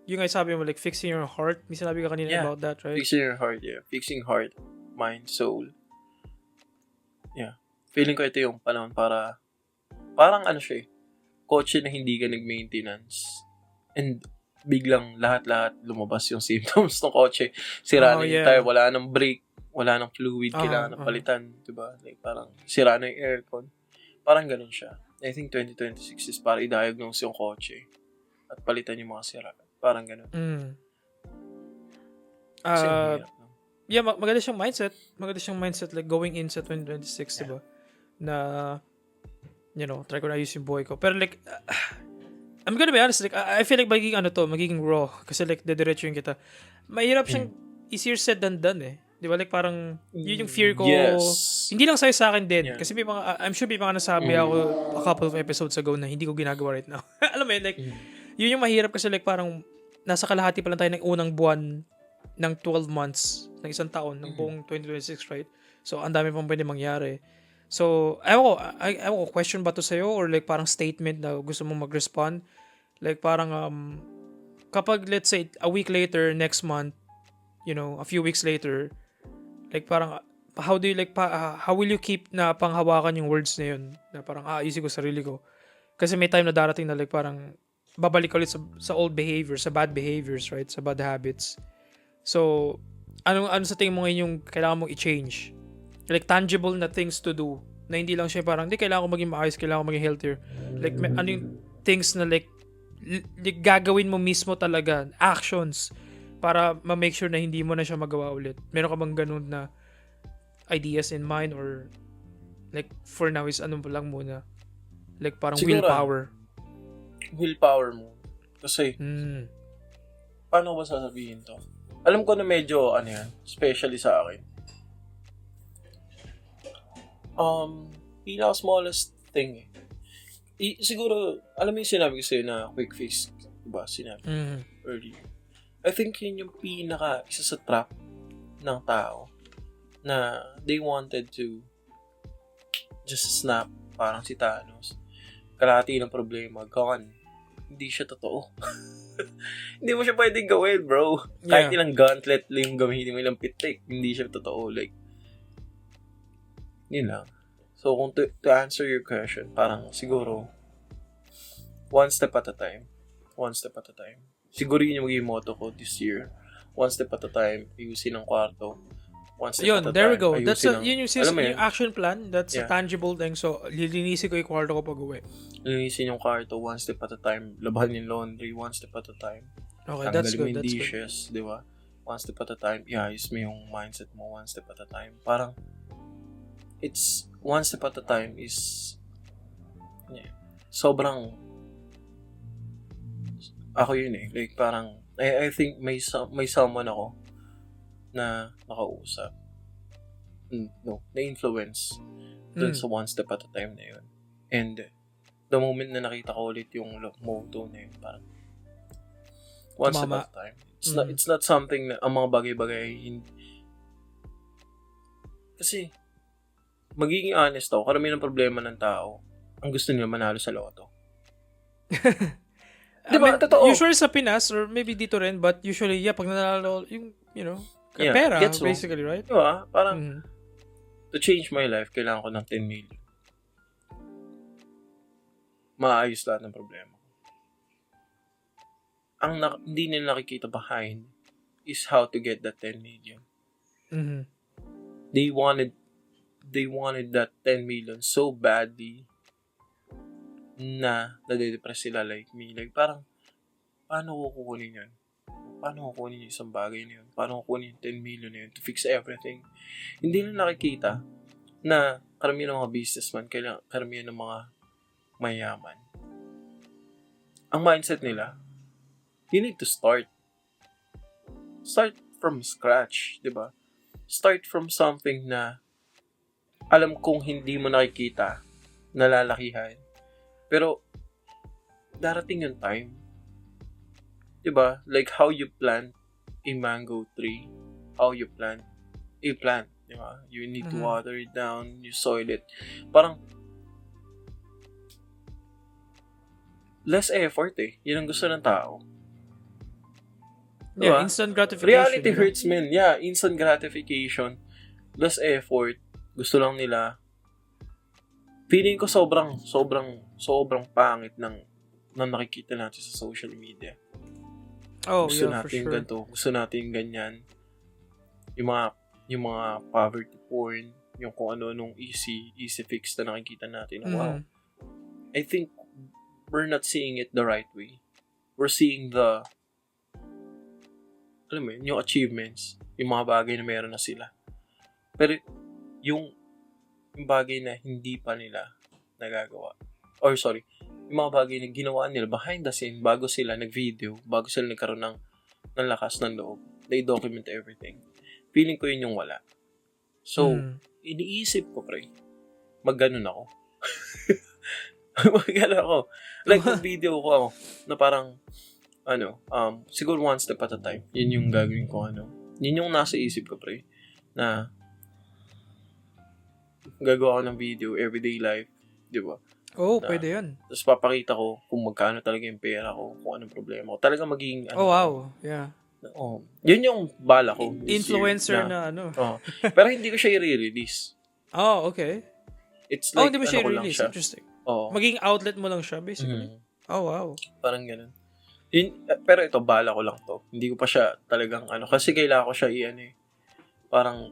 yung nga sabi mo, like, fixing your heart. May sinabi ka kanina about that, right? Fixing your heart, yeah. Fixing heart, mind, soul. Yeah. Feeling ko ito yung panahon para, parang ano siya eh, kotse na hindi ka nag-maintenance. And biglang lahat lumabas yung symptoms ng kotse. Sira na yung tire, wala nang brake, wala nang fluid, kailangan ng palitan, diba? Like, parang sira na yung aircon. Parang ganun siya. I think 2026 is para i-diagnose yung kotse at palitan yung mga sira. Parang ganun. Yeah, maganda siyang mindset. Maganda siyang mindset like going in sa 2026, diba? Na, try ko na ayos yung buhay ko. Pero like, I'm gonna be honest, like, I feel like magiging raw. Kasi like, dediretso yung kita. Mahirap siyang, easier said than done eh. Di ba? Like, parang, yun yung fear ko. Yes. Hindi lang sa'yo sa akin din. Yeah. Kasi I'm sure may mga nasabi ako a couple of episodes ago na hindi ko ginagawa right now. Alam mo yun, like, yun yung mahirap kasi like, parang, nasa kalahati pa lang tayo ng unang buwan ng 12 months, ng isang taon, ng buong 2026, right? So, ang dami pang pwede mangyari. So, ewan ko, question ba to sa'yo or like parang statement na gusto mong mag-respond? Like parang, kapag let's say, a week later, next month, a few weeks later, like parang, how do you like, how will you keep na panghawakan yung words na yun? Na parang, ayusin ko sarili ko. Kasi may time na darating na like parang, babalik ulit sa old behaviors, sa bad behaviors, right? Sa bad habits. So, ano sa tingin mo ngayon yung kailangan mong i-change? Like, tangible na things to do. Na hindi lang siya parang, kailangan ko maging maayos, kailangan ko maging healthier. Like, ano yung things na like gagawin mo mismo talaga, actions, para ma-make sure na hindi mo na siya magawa ulit. Meron ka bang ganun na ideas in mind or like, for now is ano lang muna? Like, parang siguro, willpower mo. Kasi, paano ba sasabihin to? Alam ko na medyo, especially sa akin. Pinaka-smallest thing siguro, alam mo yung sinabi ko sa'yo na quick fix, diba? Sinabi earlier. I think yun yung isa sa trap ng tao na they wanted to just snap, parang si Thanos. Kalahati ng problema, gone. Hindi siya totoo. Hindi mo siya pwedeng gawin, bro. Kahit ilang gauntlet lang gamitin mo, ilang pitik, hindi siya totoo. Like, yun lang. So, kung to answer your question, parang siguro, one step at a time. One step at a time. Siguro yun yung magiging motto ko this year. One step at a time, ayusin ang kwarto. One step at a there time. We go. That's yun yung action plan. That's a tangible thing. So, lilinisin ko yung kwarto ko pag uwi. Lilinisin yung kwarto, one step at a time. Labahan yung laundry, one step at a time. Okay, that's good. Tanggalin mo yung dishes, di ba? One step at a time. Iayos mo yung mindset mo, one step at a time. Parang, it's, one step at a time is, sobrang, ako yun like parang, I think may someone ako na nakausap. Na-influence dun sa one step at a time na yun. And, the moment na nakita ko ulit yung motto na yun, parang, one step at a time. It's not something na, ang mga bagay-bagay, kasi, magiging honest ako, karamihan ng problema ng tao, ang gusto nila manalo sa loto. Diba, totoo. Usually sa Pinas, or maybe dito rin, but usually, pag nanalo, yung, pera, basically, right? Diba? Parang, to change my life, kailangan ko ng 10 million. Maayos lahat ng problema. Ang hindi nila nakikita behind is how to get that 10 million. Mm-hmm. They wanted that 10 million so badly na nade-depress sila like me. Like, parang, paano ko kukunin yun? Paano ko kunin yung isang bagay na yun? Paano ko kunin yung 10 million na yun to fix everything? Hindi na nakikita na karamihan ng mga businessman, karamihan ng mga mayaman. Ang mindset nila, you need to start. Start from scratch, di ba? Start from something na alam kong hindi mo nakikita, nalalakihan. Pero, darating yung time. Diba? Like how you plant a mango tree. How you plant a plant. Diba? You need to water it down, you soil it. Parang, less effort Yun ang gusto ng tao. Diba? Yeah, instant gratification. Reality hurts, man. Yeah, instant gratification. Less effort. Gusto lang nila. Feeling ko sobrang pangit ng nakikita natin sa social media. Gusto natin ganito, gusto natin ganyan. Yung mga poverty porn, yung kung ano-anong easy fix na nakikita natin. Wow. I think we're not seeing it the right way. We're seeing the alam mo yun, yung achievements, yung mga bagay na meron na sila. Pero yung bagay na hindi pa nila nagagawa. Or sorry, yung mga bagay na ginawa nila behind the scene bago sila nag-video, bago sila nagkaroon ng lakas ng loob. They document everything. Feeling ko yun yung wala. So, iniisip ko, pre, mag-ganon ako. Mag-ganon ako. Like, mag-video ko ako na parang, siguro one step at a time. Yun yung gagawin ko, Yun yung nasa isip ko, pre, na gagawa ko ng video, everyday life, di ba? Pwede yan. Tapos papakita ko kung magkano talaga yung pera ko, kung anong problema ko. Talaga magiging, wow. Yeah. Yun yung bala ko. Influencer na. Pero hindi ko siya i-release. Okay. It's like, hindi mo siya i-release. Interesting. Magiging outlet mo lang siya, basically. Wow. Parang ganun. Pero ito, bala ko lang to. Hindi ko pa siya talagang, kasi kailangan ko siya parang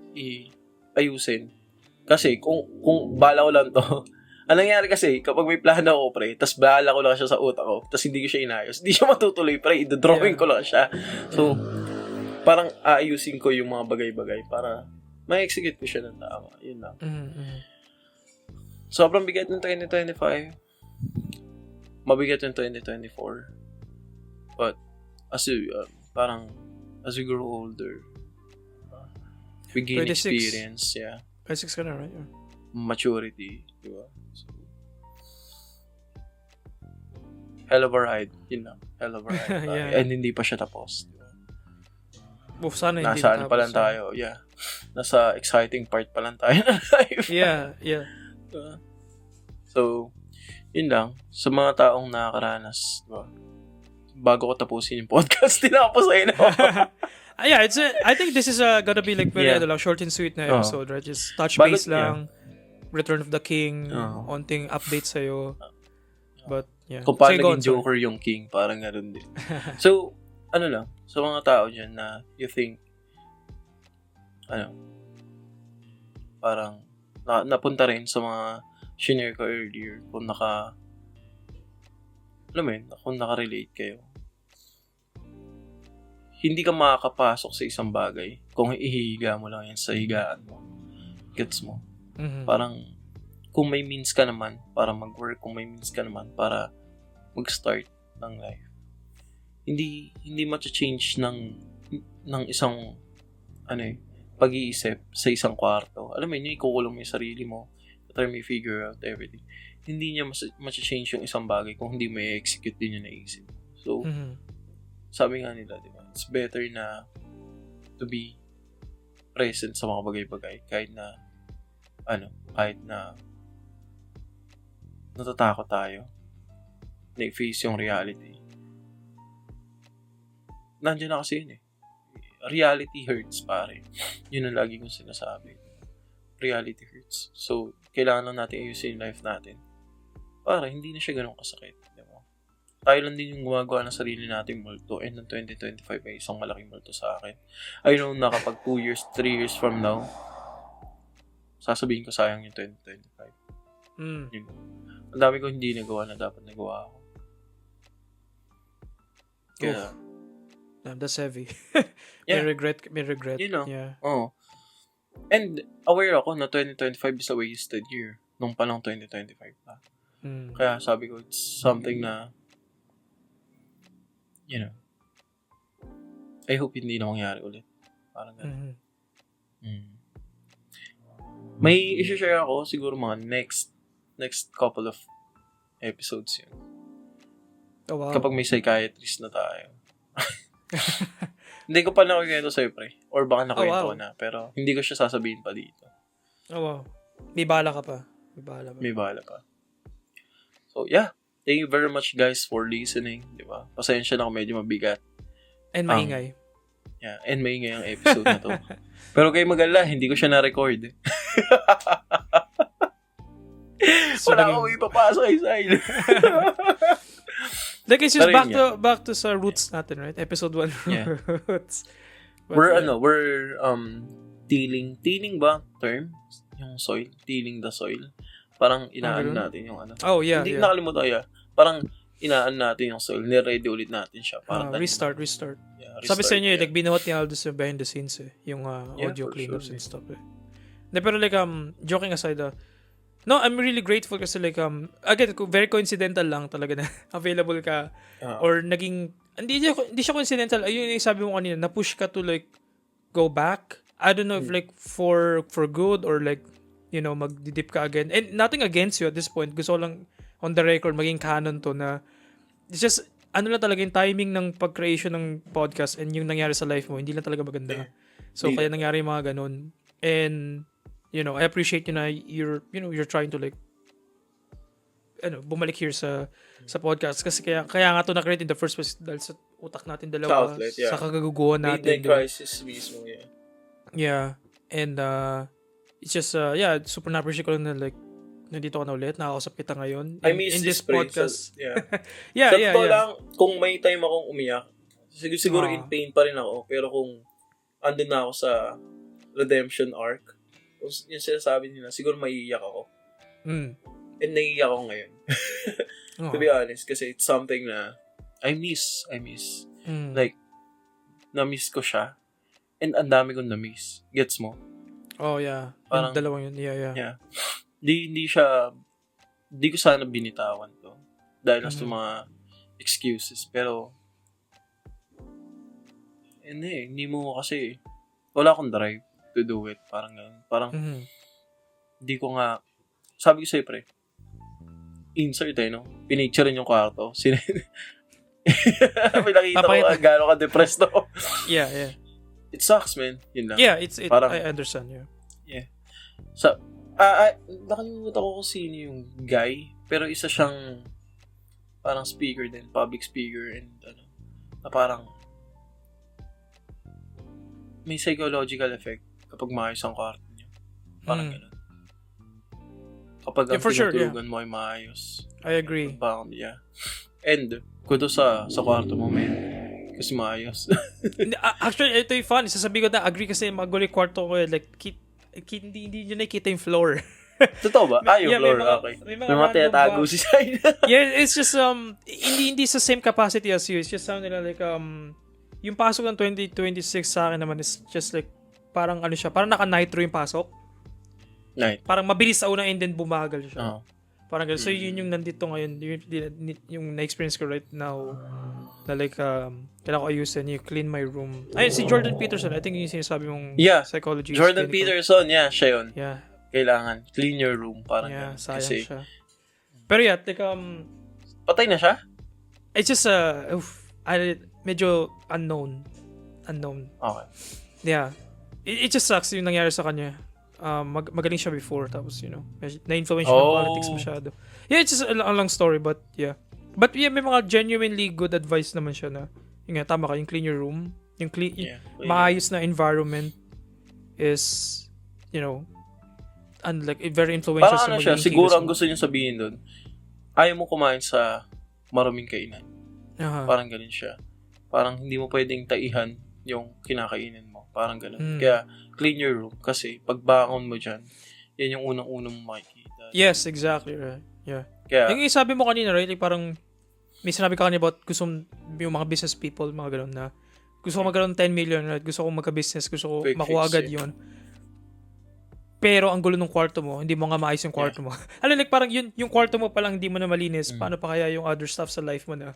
ayusin. Kasi kung bala ko lang to, anong nangyari kasi, kapag may plano ako, pre, tas bahala ko lang siya sa utak ko, tas hindi ko siya inayos, hindi siya matutuloy, pre, i-drawing ko lang siya. So, parang aayusin ko yung mga bagay-bagay para ma-execute ko siya ng tama. Yun lang. Sobrang bigat ng 2025. Mabigat yung 2024. But, as we grow older, we gain 26. experience, 26 ka na, right? Yeah. Maturity, di ba? So, hell of a ride. Yun lang. Hell of a ride. And hindi pa siya tapos. Di ba? Sana hindi nasa pa lang tayo. Yeah. Nasa exciting part pa lang tayo ng life. Yeah. So, yun lang. Sa mga taong nakakaranas, di ba? Bago ko tapusin yung podcast, tinapos sa'yo na. I think this is gonna be like very short and sweet na episode, right? Just touch base lang. Return of the King, onting update sa'yo. But, Kung paano naging Joker yung King, parang gano'n din. So, sa mga tao dyan na you think, parang, napunta rin sa mga shinare ko earlier, kung kung nakarelate kayo. Hindi ka makakapasok sa isang bagay kung ihihiga mo lang yan sa higaan mo. Gets mo? Parang, kung may means ka naman para mag-work, kung may means ka naman para mag-start ng life, hindi ma-change ng isang pag-iisip sa isang kwarto. Alam mo yun, ikukulong mo yung sarili mo, try me figure out everything. Hindi niya ma-change yung isang bagay kung hindi mo i-execute din yung naisip. So, sabi nga nila, di ba, it's better na to be present sa mga bagay-bagay kahit na natatakot tayo, na-face yung reality. Nandiyan na kasi yun Reality hurts, pare. Yun ang lagi kong sinasabi. Reality hurts. So, kailangan lang natin ayusin yung life natin para hindi na siya ganun kasakit. Diba? Tayo lang din yung gumagawa ng sarili nating multo, and ng 2025 ay isang malaking multo sa akin. I know na kapag 2 years, 3 years from now, sasabihin ko sayang yung 2025. Yun. Ang dami ko hindi nagawa na dapat nagawa ako. Kaya, that's heavy. May regret. You know? Yeah. And aware ako na 2025 is a wasted year nung panong 2025 pa. Kaya sabi ko, it's something na, I hope hindi na mangyari ulit. Parang gano'n. May i-share ako siguro mga next couple of episodes yun. Oh, wow. Kapag may psychiatrist na tayo. Hindi ko pa nakikwento sa'yo, pre. Or baka nakwento ko na. Pero hindi ko siya sasabihin pa dito. Oh, wow. May bala ka pa. May bala pa. So, yeah. Thank you very much, guys, for listening. Diba? Pasensya na kung medyo mabigat. And maingay. And maingay ang episode na to. Pero kayo mag-alala, hindi ko siya na-record. Wala akong ipapasok kay Sile. Like, it's just back to sa roots natin, right? Episode 1 roots. But, we're tilling ba term? Yung soil? Tilling the soil. Parang inaan natin yung Oh, yeah. Hindi nakalimutan Parang inaan natin yung soil. Niready ulit natin siya. Parang restart. Yeah. Sabi sa inyo, like, binuhat ni Aldous yung behind the scenes yung audio cleanups and stuff pero like, joking aside, no, I'm really grateful kasi like, again, very coincidental lang talaga na available ka or naging, hindi siya coincidental, ayun yung sabi mo kanina, na-push ka to like, go back. I don't know if like, for good or like, mag-dip ka again. And nothing against you at this point. Gusto ko lang on the record, maging canon to na, it's just, lang talaga yung timing ng pag-creation ng podcast and yung nangyari sa life mo, hindi lang talaga maganda. So, kaya nangyari yung mga ganun. And, I appreciate you na you're trying to like, bumalik here sa podcast. Kasi kaya nga to na-create in the first place dahil sa utak natin dalawa, outlet, sa kagaguguhan natin. Midlife crisis mismo, Yeah. And, it's just, super na-appreciate ko lang na like, nandito ka na ulit, nakakausap kita ngayon. I miss in this podcast. Yeah, lang, kung may time akong umiyak, siguro in pain pa rin ako, pero kung andun na ako sa redemption arc, yung sinasabi nila, siguro maiiyak ako. And naiiyak ako ngayon. To be honest, kasi it's something na I miss. Like, na-miss ko siya. And ang dami kong na-miss. Gets mo? Oh, yeah. Parang, yung dalawang yun. Yeah. Hindi ko sana binitawan to dahil sa mga excuses, pero hindi mo kasi wala akong drive to do it, parang ganun. Parang hindi ko nga, sabi ko sa'yo pre, insert pinicture rin yung kwarto. May nakita ko gano'n ka depressed no? Yeah. It sucks, man. Yun lang. Yeah, parang, I understand. Yeah. So, nakalimutan ko kung sino yung guy, pero isa siyang parang speaker din, public speaker, and na parang may psychological effect kapag maayos ang kwarto niyo. Parang gano'n. Kapag ang tinutulugan mo ay maayos. I agree. And, kudo sa kwarto mo, man. Kasi maayos. Actually, ito yung fun. Sasabihin ko na, agree kasi magulo yung kwarto ko. Like, hindi nyo nakikita yung floor. Totoo ba? Yung floor. Okay. May mga tinatago si Shine. Yeah, it's just, hindi sa same capacity as you. It's just something like, yung pasok ng 2026 sa akin naman is just like, parang siya, parang naka-nitro yung pasok. Night. Parang mabilis sa unang and then bumagal siya. Parang gano'n. So, yun yung nandito ngayon. Yung na-experience ko right now. Na like, kailangan ko ayusin. You clean my room. Ayun, si Jordan Peterson. I think yung sinasabi mong psychology. Jordan Peterson. Yeah, siya yun. Yeah. Kailangan. Clean your room. Parang yeah, sayang kasi, siya. Pero yeah, like, patay na siya? It's just, medyo unknown. Okay. Yeah. It just sucks yung nangyari sa kanya. Magaling siya before, tapos, na-influence siya ng politics masyado. Yeah, it's just a long story, but yeah. But yeah, may mga genuinely good advice naman siya na, yung tama ka, yung clean your room, yung maayos na environment is, like, very influential sa siya, siguro ang gusto niya sabihin doon, ayaw mo kumain sa maruming kainan. Parang ganun siya. Parang hindi mo pwedeng taihan yung kinakainan mo. Parang ganun. Kaya, clean your room kasi pagbangon mo dyan, yan yung unang-unang mo makikita. Yes, exactly. Right. Yeah. Kaya, yung sabi mo kanina, right? Like parang, may sinabi ka kanina about gusto yung mga business people, mga ganun na, gusto ko magkaroon 10 million, right? Gusto ko magka-business, gusto ko makuha agad yun. Pero ang gulo ng kwarto mo, hindi mo nga maayos yung kwarto mo. Like parang yung kwarto mo palang hindi mo na malinis, paano pa kaya yung other stuff sa life mo na,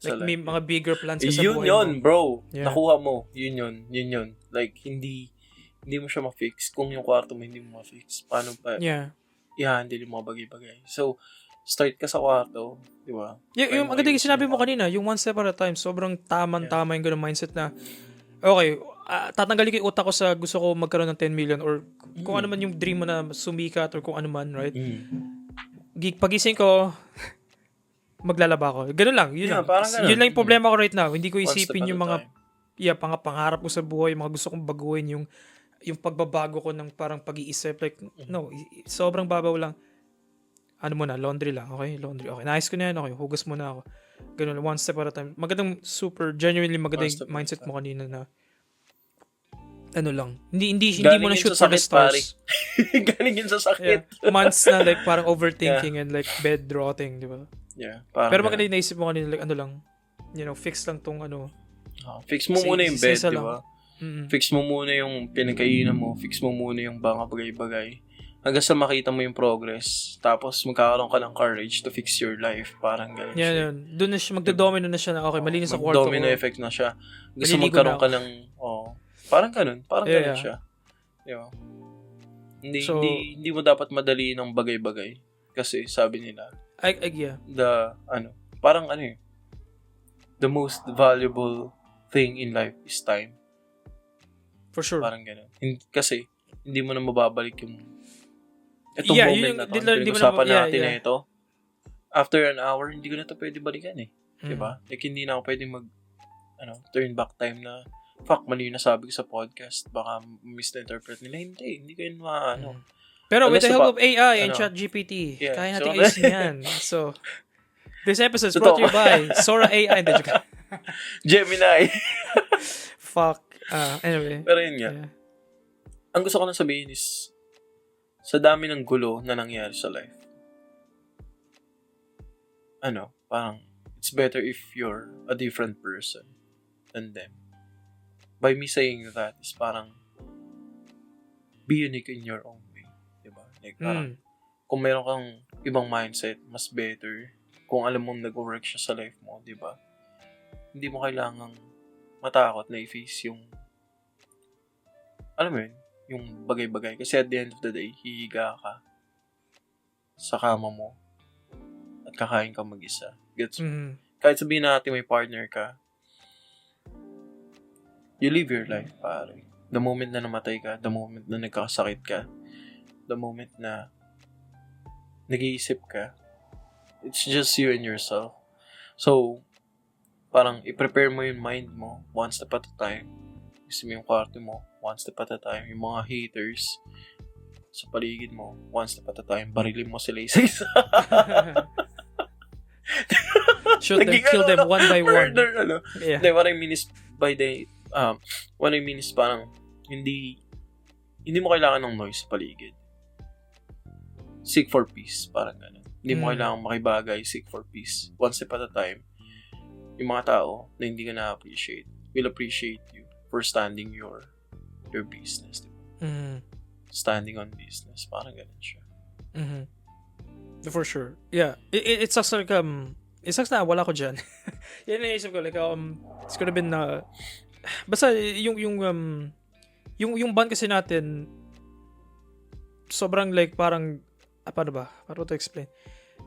like may mga bigger plans ka sa buhay mo. Yun, bro. Yeah. Nakuha mo. Yun. Like, hindi mo siya ma-fix. Kung yung kwarto mo hindi mo ma-fix, paano pa i-handle yung mga bagay-bagay. So, start ka sa kwarto, di ba? Yung maganda yung sinabi mo kanina, yung one step at a time, sobrang tama yung ganun mindset na, okay, tatanggalin ko yung utak ko sa gusto ko magkaroon ng 10 million or kung ano man yung dream mo na sumikat or kung ano man, right? Pagising ko, maglalaba ko. Ganun lang. Yun lang. Yun lang yung problema ko right now. Hindi ko isipin yung mga pangarap ko sa buhay, mga gusto kong baguhin, yung pagbabago ko ng parang pag-iisip. Like, no, sobrang babaw lang. Ano muna, laundry lang. Okay, laundry. Okay, naayos ko na yan. Okay, hugas muna ako. Ganun, one step at a time. Magandang, genuinely magandang mindset mo kanina na ano lang. Hindi mo na shoot for the stars. Galing yun sa sakit. Yeah. Months na like parang overthinking and like bed rotting, di ba? Yeah. Pero maganda yung naisip mo kanina, like ano lang, fix lang tong Fix mo muna yung bed, isa di ba? Fix mo muna yung pinagkainan mo. Fix mo muna yung mga bagay-bagay. Hanggang sa makita mo yung progress. Tapos magkakaroon ka ng courage to fix your life. Parang gano'n siya. Yan. Doon na siya, magdo-domino na siya na okay, malinis sa kwarto. Domino effect na siya. Gusto magkaroon ka ng, parang gano'n. Parang gano'n siya. Di ba? Hindi mo dapat madali ng bagay-bagay. Kasi sabi nila, the most valuable thing in life is time. For sure. Parang gano'n. Kasi, hindi mo na mababalik yung itong moment na to. Pinag-usapan natin na ito. After an hour, hindi ko na ito pwede balikan eh. Diba? Like, hindi na ako pwede turn back time na, mali yung nasabi ko sa podcast. Baka misinterpret nila. Hindi ko yun Pero with the help of AI and ChatGPT, kaya natin ayusin yan. So, this episode is brought to you by Sora AI. Gemini. Fuck. Anyway. Pero yun nga. Yeah. Ang gusto ko na sabihin is, sa dami ng gulo na nangyari sa life, parang, it's better if you're a different person than them. By me saying that is parang, be unique in your own way. Diba? Like, parang, kung meron kang ibang mindset, mas better. Kung alam mong nag-work siya sa life mo, diba? Hindi mo kailangang matakot na i-face yung, alam mo yun, yung bagay-bagay. Kasi at the end of the day, hihiga ka sa kama mo at kakain ka mag-isa. Gets mo? Kahit sabihin natin may partner ka, you live your life, pare. The moment na namatay ka, the moment na nagkakasakit ka, the moment na nag-iisip ka, it's just you and yourself. So, parang i-prepare mo yung mind mo one step at a time. Gusto mo yung kwarto mo, one step at a time. Yung mga haters sa paligid mo, one step at a time. Barilin mo sila isa-isa. Shoot them, kill them one by murder, one. Yeah. What I mean is, parang, hindi mo kailangan ng noise sa paligid. Seek for peace, parang gano'n. Hindi mo kailangan makibagay, seek for peace. One step at a time. Yung mga tao na hindi ka na-appreciate will appreciate you for standing your business. Diba? Standing on business. Parang ganun siya. For sure. Yeah. It sucks like, it sucks na wala ko dyan. Yan naisip ko, like, it's gonna been, basta, yung band kasi natin, sobrang like, parang, paano ba? Paano to explain?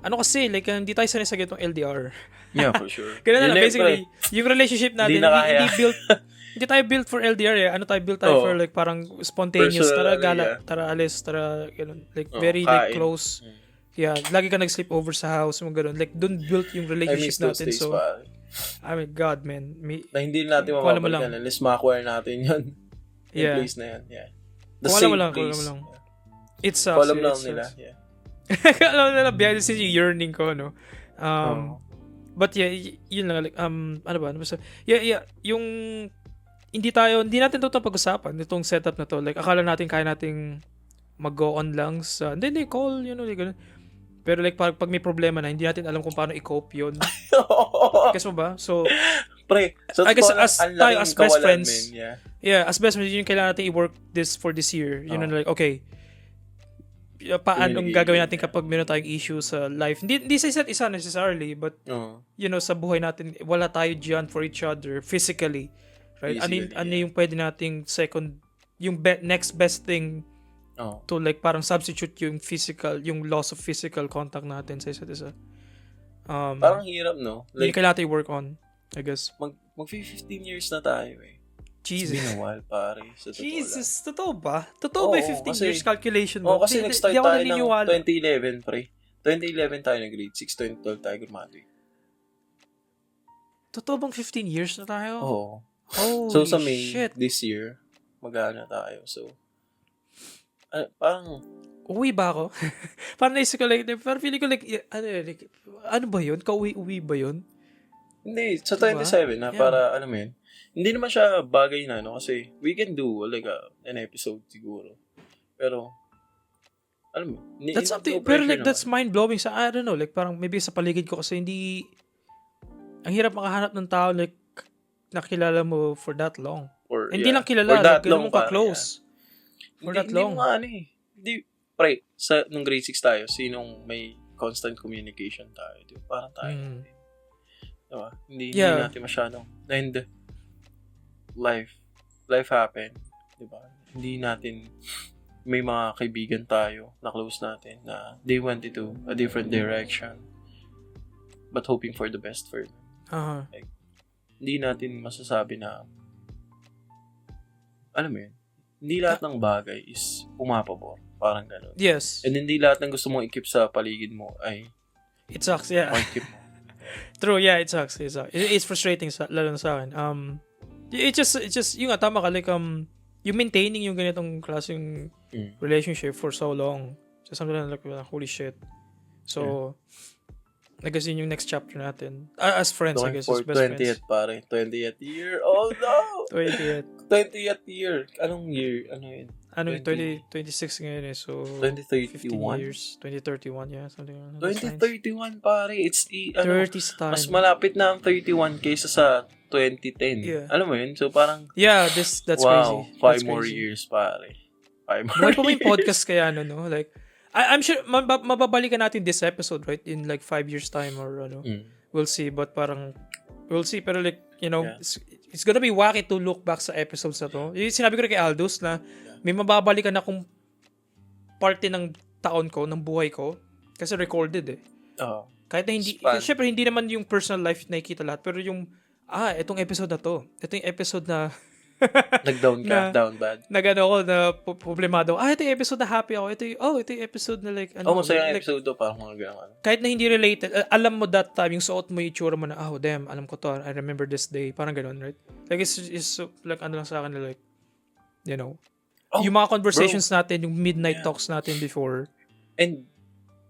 Ano kasi, like, hindi tayo sanay sa ganitong LDR. Yeah, for sure. Ganun na, basically, yung relationship natin, hindi tayo built for LDR eh. Ano tayo built tayo for, like, parang spontaneous. Personal, tara alis, ganun. Like, very, like, close. Yeah, lagi ka nag-sleep over sa house, mga ganun. Like, doon built yung relationship natin. So, I mean, God, man. Na hindi natin mapapalitan. At least makakuha natin yun. Yung place na yan. Yeah. The same place. It sucks. Alam lang nila. Yeah. Alam nila, behind the scenes, yung yearning ko, no? But yeah, yun lang. Like, ano ba? Yeah, yung hindi natin ito pag-usapan, itong setup na to. Like, akala natin kaya nating mag-go on lang sa, hindi, call, like, ganun. Pero like, pag may problema na, hindi natin alam kung paano i-cope yun. Guess mo ba? So, pre, so I guess as best friends, yeah, as best friends, yun kailangan natin i-work this for this year. You know, like, okay, paano gagawin natin kapag meron tayong issue sa life? Hindi sa isa't isa necessarily, but, sa buhay natin, wala tayo dyan for each other, physically. Right? Ano yung pwede nating yung next best thing to like parang substitute yung loss of physical contact natin sa isa't isa. Parang hirap, no? Like, yung kailangan tayo work on, I guess. Mag-15 years na tayo eh. Jesus. It's been a while, pare. Jesus, totoo ba? Totoo ba 15 years calculation mo? Kasi nag-start tayo ng 2011, pre. 2011 tayo nag-grade 6, 2012 tayo graduate. Totoo bang 15 years na tayo? Oo. Holy sa May, shit. this year, mag-aano tayo. So, parang, uwi ba ako? Parang naisip ko like, parang feeling ko like, ano ba yun? Kauwi-uwi ba yun? Hindi, sa 27 na, para, alam mo yun, hindi naman siya bagay na, kasi we can do, like, an episode siguro. Pero, alam mo, that's something, pero like, that's mind-blowing sa, I don't know, like, parang maybe sa paligid ko kasi hindi, ang hirap makahanap ng tao, like, nakilala mo for that long. Hindi yeah, lang kilala, gano'n mo ka-close. Yeah. For that long. Hindi, pre, nung grade 6 tayo, sinong may constant communication tayo, di ba? Parang tayo. Diba? Hindi natin masyadong. And life happen, di ba? Hindi natin, may mga kaibigan tayo na close natin na they went into a different direction but hoping for the best for them. Like, hindi natin masasabi na alam mo yun, hindi lahat ng bagay is pumapabor. Parang gano'n. Yes. And hindi lahat ng gusto mong i-keep sa paligid mo ay it sucks, yeah. keep mo. True, yeah, it sucks. It's frustrating lalo na sa akin. It's just yung tama ka, like, yung maintaining yung ganitong klaseng relationship for so long. So, something like, holy shit. So, I guess yun yung next chapter natin. As friends, I guess. For as best 20th, friends. pare. 20th year. Oh, no! 20th year. Anong year? Ano yun? 2026 ngayon eh. So, 2031? 15 years. 2031, yeah. Something like that. 2031, pare. It's 30's time. Mas malapit na ang 31 kaysa sa 2010. Yeah. Alam mo yun? So, parang yeah, that's wow, crazy. 5 more years, pare. 5 more years. Pa may podcast kaya, no? Like, I'm sure, mababalikan natin this episode, right? In like 5 years time or ano. We'll see. But parang, we'll see. Pero like, you know, it's gonna be wacky to look back sa episodes na to. Yung sinabi ko rin kay Aldous na may mababalikan akong parte ng taon ko, ng buhay ko. Kasi recorded eh. Kahit na hindi, syempre hindi naman yung personal life nakikita lahat. Pero yung, itong episode na to. Ito yung episode na nag-down ka, down bad. Nag-ano ako, na problemado. Ito yung episode na happy ako. Ito yung episode na like, masaya yung episode to, parang mga gano'n. Kahit na hindi related, alam mo that time, yung suot mo, yung itsura mo na, damn, alam ko to, I remember this day. Parang gano'n, right? Like, it's like, ano lang sa akin, like, you know, yung mga conversations natin, yung midnight talks natin before. And,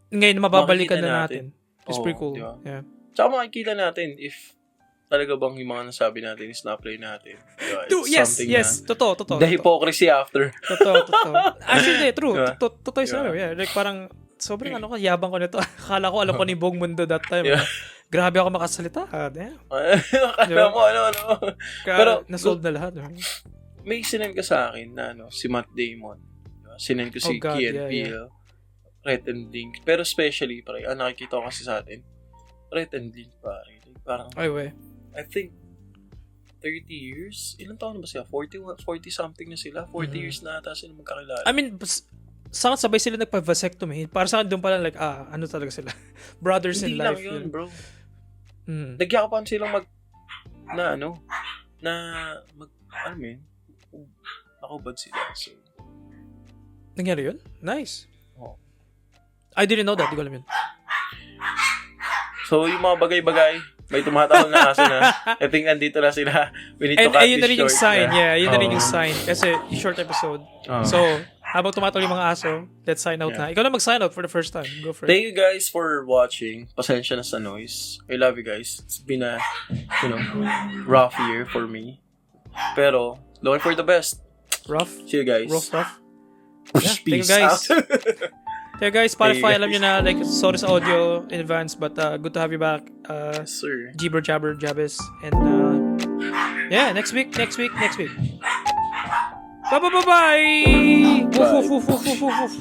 ngayon, mababalikan na natin. It's pretty cool. Diba? Yeah. Tsaka makikita natin if talaga bang yung mga nasabi natin is na-apply natin. Yes. Totoo. The hypocrisy after. Totoo. Actually, true. Totoo yung sabi. Yeah. Like, parang, sobrang yabang ko nito. Akala ko, alam ko ni buong mundo that time. Yeah. Grabe ako makasalita. Damn. Akala mo, ano. Pero, nasolve na lahat. May sinend ka sa akin na, si Matt Damon. Sinend ko si Key and Peele. Rhett and Link. Pero especially, pare, nakikita ko kasi sa atin, Rhett and Link, pare. Parang, I think 30 years? Ilang taon na ba sila? 40 something na sila? 40 years na ata sila magkakilala. I mean, sabay sila nagpa-vasectomy. Para sa akin doon pala like, ano talaga sila? Brothers hindi in life. Hindi lang yun, bro. Nagyakapan silang alam mo yun, nakubad sila. So, nangyari yun? Nice. I didn't know that. Di ko alam yun. So, yung mga bagay-bagay, may tumatahol na aso na. I think andito na sila. We need to cut this short. Yun na rin yung sign. Yeah, yun na rin yung sign. Kasi short episode. So, habang tumatahol yung mga aso, let's sign out na. Ikaw na mag-sign out for the first time. Go for it. Thank you guys for watching. Pasensya na sa noise. I love you guys. It's been a, rough year for me. Pero, looking for the best. Rough? See you guys. Rough. Yeah, peace out. Yeah, guys, Spotify, alam nyo na, like, sorry sa audio in advance, but good to have you back. Yes, sir. Jibber Jabber Jabez. And, next week. Bye-bye! Woof, woof, woof, woof, woof, woof.